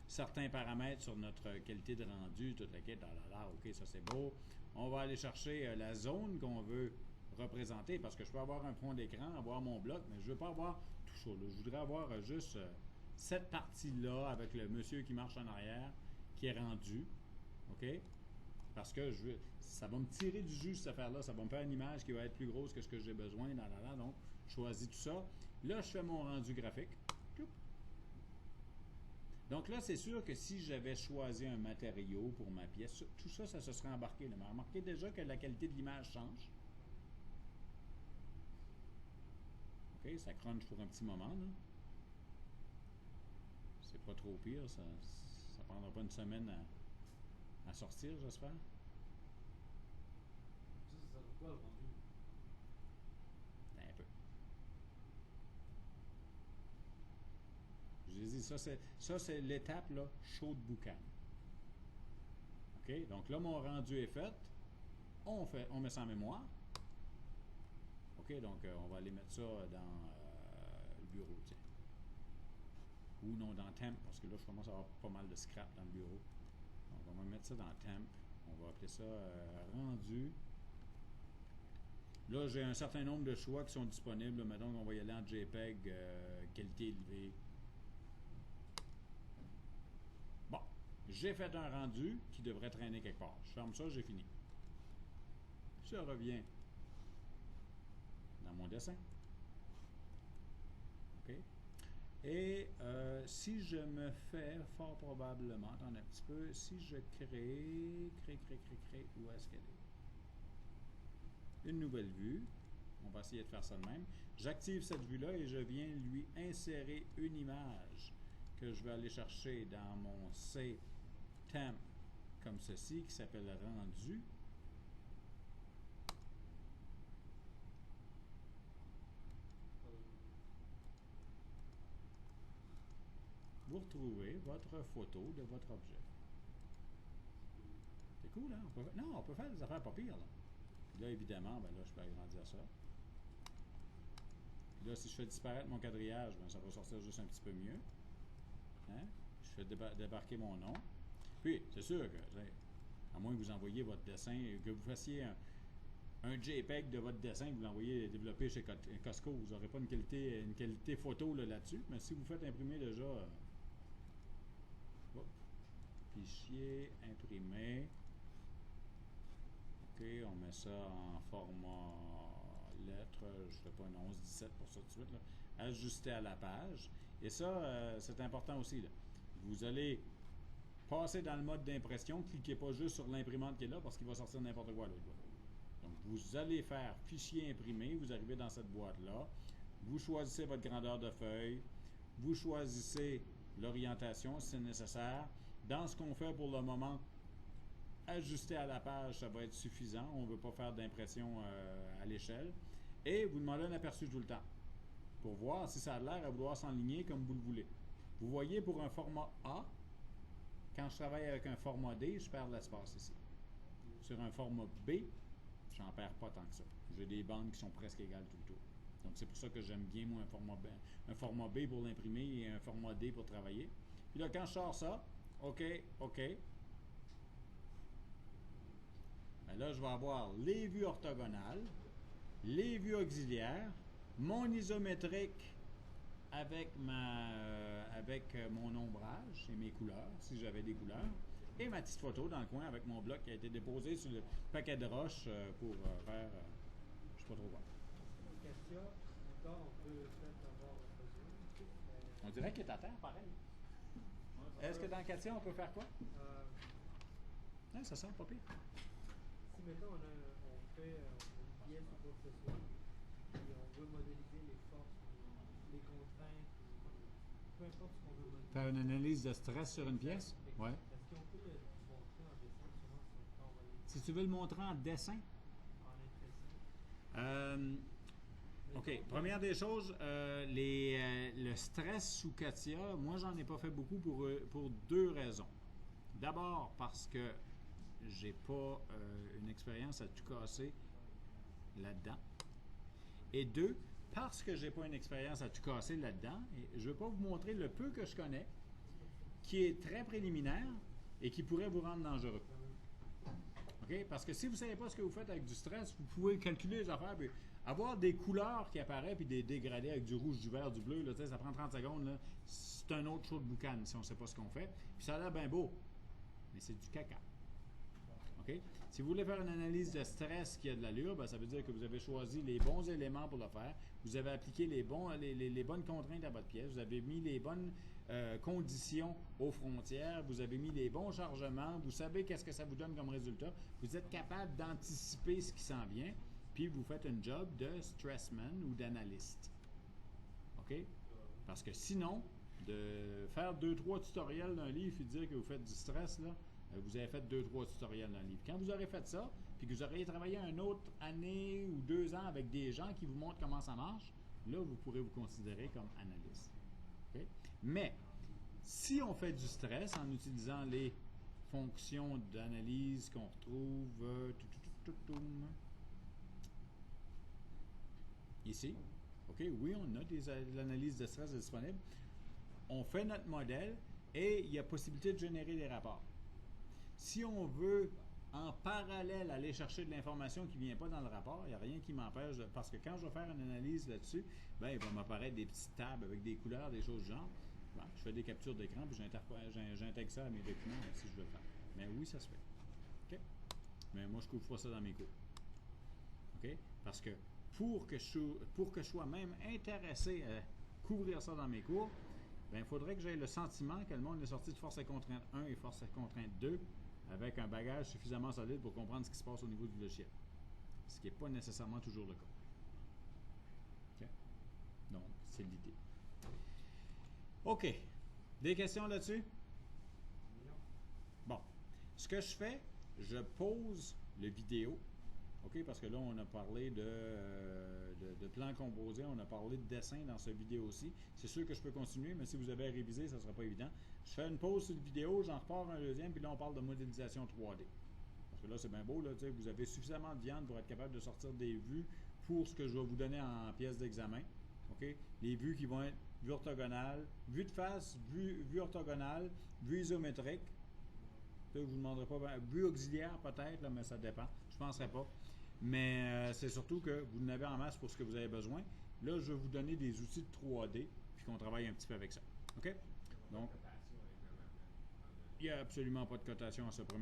certains paramètres sur notre qualité de rendu, toute la quête. OK, ça c'est beau. On va aller chercher la zone qu'on veut représenter parce que je peux avoir un fond d'écran, avoir mon bloc, mais je ne veux pas avoir tout ça. Là. Je voudrais avoir juste cette partie-là avec le monsieur qui marche en arrière, qui est rendu. OK? Parce que ça va me tirer du jus, cette affaire-là. Ça va me faire une image qui va être plus grosse que ce que j'ai besoin. Donc, je choisis tout ça. Là, je fais mon rendu graphique. Donc là, c'est sûr que si j'avais choisi un matériau pour ma pièce, tout ça, ça se serait embarqué. Là. Mais remarquez déjà que la qualité de l'image change. OK, ça crunch pour un petit moment. C'est pas trop pire. Ça prendra pas une semaine à sortir, j'espère. Ça vaut quoi le rendu? Un peu. Je dis, ça c'est l'étape là, chaud de boucan. OK? Donc là, mon rendu est fait. On met ça en mémoire. OK? Donc, on va aller mettre ça dans le bureau, tiens. Ou non, dans Temp, parce que là, je commence à avoir pas mal de scrap dans le bureau. Donc, on va mettre ça dans Temp. On va appeler ça rendu. Là, j'ai un certain nombre de choix qui sont disponibles. Mettons qu'on va y aller en JPEG, qualité élevée. Bon, j'ai fait un rendu qui devrait traîner quelque part. Je ferme ça, j'ai fini. Je reviens dans mon dessin. OK? Et si je me fais, fort probablement, attendez un petit peu, si je crée, où est-ce qu'elle est? Une nouvelle vue. On va essayer de faire ça de même. J'active cette vue-là et je viens lui insérer une image que je vais aller chercher dans mon Save Temp comme ceci, qui s'appelle rendu. Vous retrouvez votre photo de votre objet. C'est cool, hein? On peut faire des affaires pas pires, là. Puis là, évidemment, ben là, je peux agrandir ça. Puis là, si je fais disparaître mon quadrillage, ben, ça va sortir juste un petit peu mieux. Hein? Je fais débarquer mon nom. Puis, c'est sûr que, à moins que vous envoyiez votre dessin, que vous fassiez un JPEG de votre dessin, que vous l'envoyez développer chez Costco, vous n'aurez pas une qualité photo là-dessus. Mais si vous faites imprimer déjà... fichier, imprimé. OK, on met ça en format lettre. Je ne fais pas un 11-17 pour ça tout de suite. Là. Ajuster à la page. Et ça, c'est important aussi. Là. Vous allez passer dans le mode d'impression. Cliquez pas juste sur l'imprimante qui est là parce qu'il va sortir n'importe quoi l'autre. Donc, vous allez faire fichier imprimé. Vous arrivez dans cette boîte-là. Vous choisissez votre grandeur de feuille. Vous choisissez l'orientation si c'est nécessaire. Dans ce qu'on fait pour le moment, ajuster à la page, ça va être suffisant. On ne veut pas faire d'impression à l'échelle. Et vous demandez un aperçu tout le temps pour voir si ça a l'air à vouloir s'enligner comme vous le voulez. Vous voyez, pour un format A, quand je travaille avec un format D, je perds de l'espace ici. Sur un format B, j'en perds pas tant que ça. J'ai des bandes qui sont presque égales tout le tour. Donc, c'est pour ça que j'aime bien, moi, un format B pour l'imprimer et un format D pour travailler. Puis là, quand je sors ça, OK. Ben là, je vais avoir les vues orthogonales, les vues auxiliaires, mon isométrique avec mon ombrage et mes couleurs, si j'avais des couleurs, et ma petite photo dans le coin avec mon bloc qui a été déposé sur le paquet de roches pour faire, je ne sais pas trop quoi. Katia, encore, on peut peut-être avoir un besoin. On dirait qu'il est à terre, pareil. Est-ce que dans Katia, on peut faire quoi? Non, ça sent pas pire. Si maintenant on fait une pièce ou quoi que ce soit, puis on veut modéliser les forces, les contraintes, peu importe ce qu'on veut modéliser. Faire une analyse de stress sur une pièce? Ouais. Est-ce qu'on peut le montrer en dessin, sûrement si on peut envoyer Si tu veux le montrer en dessin? en impression? OK. Première des choses, le stress sous Katia, moi, j'en ai pas fait beaucoup pour deux raisons. D'abord, parce que j'ai pas une expérience à tout casser là-dedans. Et deux, parce que j'ai pas une expérience à tout casser là-dedans, et je vais pas vous montrer le peu que je connais, qui est très préliminaire et qui pourrait vous rendre dangereux. OK? Parce que si vous ne savez pas ce que vous faites avec du stress, vous pouvez calculer les affaires, puis avoir des couleurs qui apparaissent, puis des dégradés avec du rouge, du vert, du bleu, là, ça prend 30 secondes. Là. C'est un autre show de boucan si on ne sait pas ce qu'on fait. Puis ça a l'air bien beau, mais c'est du caca. OK? Si vous voulez faire une analyse de stress qui a de l'allure, ben, ça veut dire que vous avez choisi les bons éléments pour le faire. Vous avez appliqué les bonnes contraintes à votre pièce. Vous avez mis les bonnes conditions aux frontières. Vous avez mis les bons chargements. Vous savez qu'est-ce que ça vous donne comme résultat. Vous êtes capable d'anticiper ce qui s'en vient. Puis vous faites un job de stressman ou d'analyste. OK? Parce que sinon, de faire 2-3 tutoriels d'un livre et dire que vous faites du stress, là, vous avez fait 2-3 tutoriels dans le livre. Quand vous aurez fait ça, puis que vous aurez travaillé une autre année ou 2 ans avec des gens qui vous montrent comment ça marche, là, vous pourrez vous considérer comme analyste. Okay? Mais, si on fait du stress en utilisant les fonctions d'analyse qu'on retrouve ici, OK, oui, on a de l'analyse de stress disponible. On fait notre modèle et il y a possibilité de générer des rapports. Si on veut en parallèle aller chercher de l'information qui ne vient pas dans le rapport. Il n'y a rien qui m'empêche, parce que quand je vais faire une analyse là-dessus, ben, il va m'apparaître des petites tables avec des couleurs, des choses du genre. Ben, je fais des captures d'écran puis j'intègre ça à mes documents si je veux le faire. Mais oui, ça se fait. OK? Mais moi, je ne couvre pas ça dans mes cours. OK? Parce que pour que je sois même intéressé à couvrir ça dans mes cours, ben, il faudrait que j'aie le sentiment que le monde est sorti de Force et Contrainte 1 et Force et Contrainte 2 avec un bagage suffisamment solide pour comprendre ce qui se passe au niveau du logiciel. Ce qui n'est pas nécessairement toujours le cas. OK? Donc, c'est l'idée. OK. Des questions là-dessus? Bon. Ce que je fais, je pose le vidéo. OK? Parce que là, on a parlé de plans composés, on a parlé de dessin dans cette vidéo aussi. C'est sûr que je peux continuer, mais si vous avez à réviser, ça ne sera pas évident. Je fais une pause sur la vidéo, j'en repars un deuxième, puis là, on parle de modélisation 3D. Parce que là, c'est bien beau, là, vous avez suffisamment de viande pour être capable de sortir des vues pour ce que je vais vous donner en pièce d'examen. OK? Les vues qui vont être vue orthogonale, vue de face, vue orthogonale, vue isométrique. Je ne vous demanderai pas, vue auxiliaire peut-être, là, mais ça dépend. Je ne penserai pas. Mais c'est surtout que vous en avez en masse pour ce que vous avez besoin. Là, je vais vous donner des outils de 3D, puis qu'on travaille un petit peu avec ça. OK? Donc, il n'y a absolument pas de cotation à ce premier.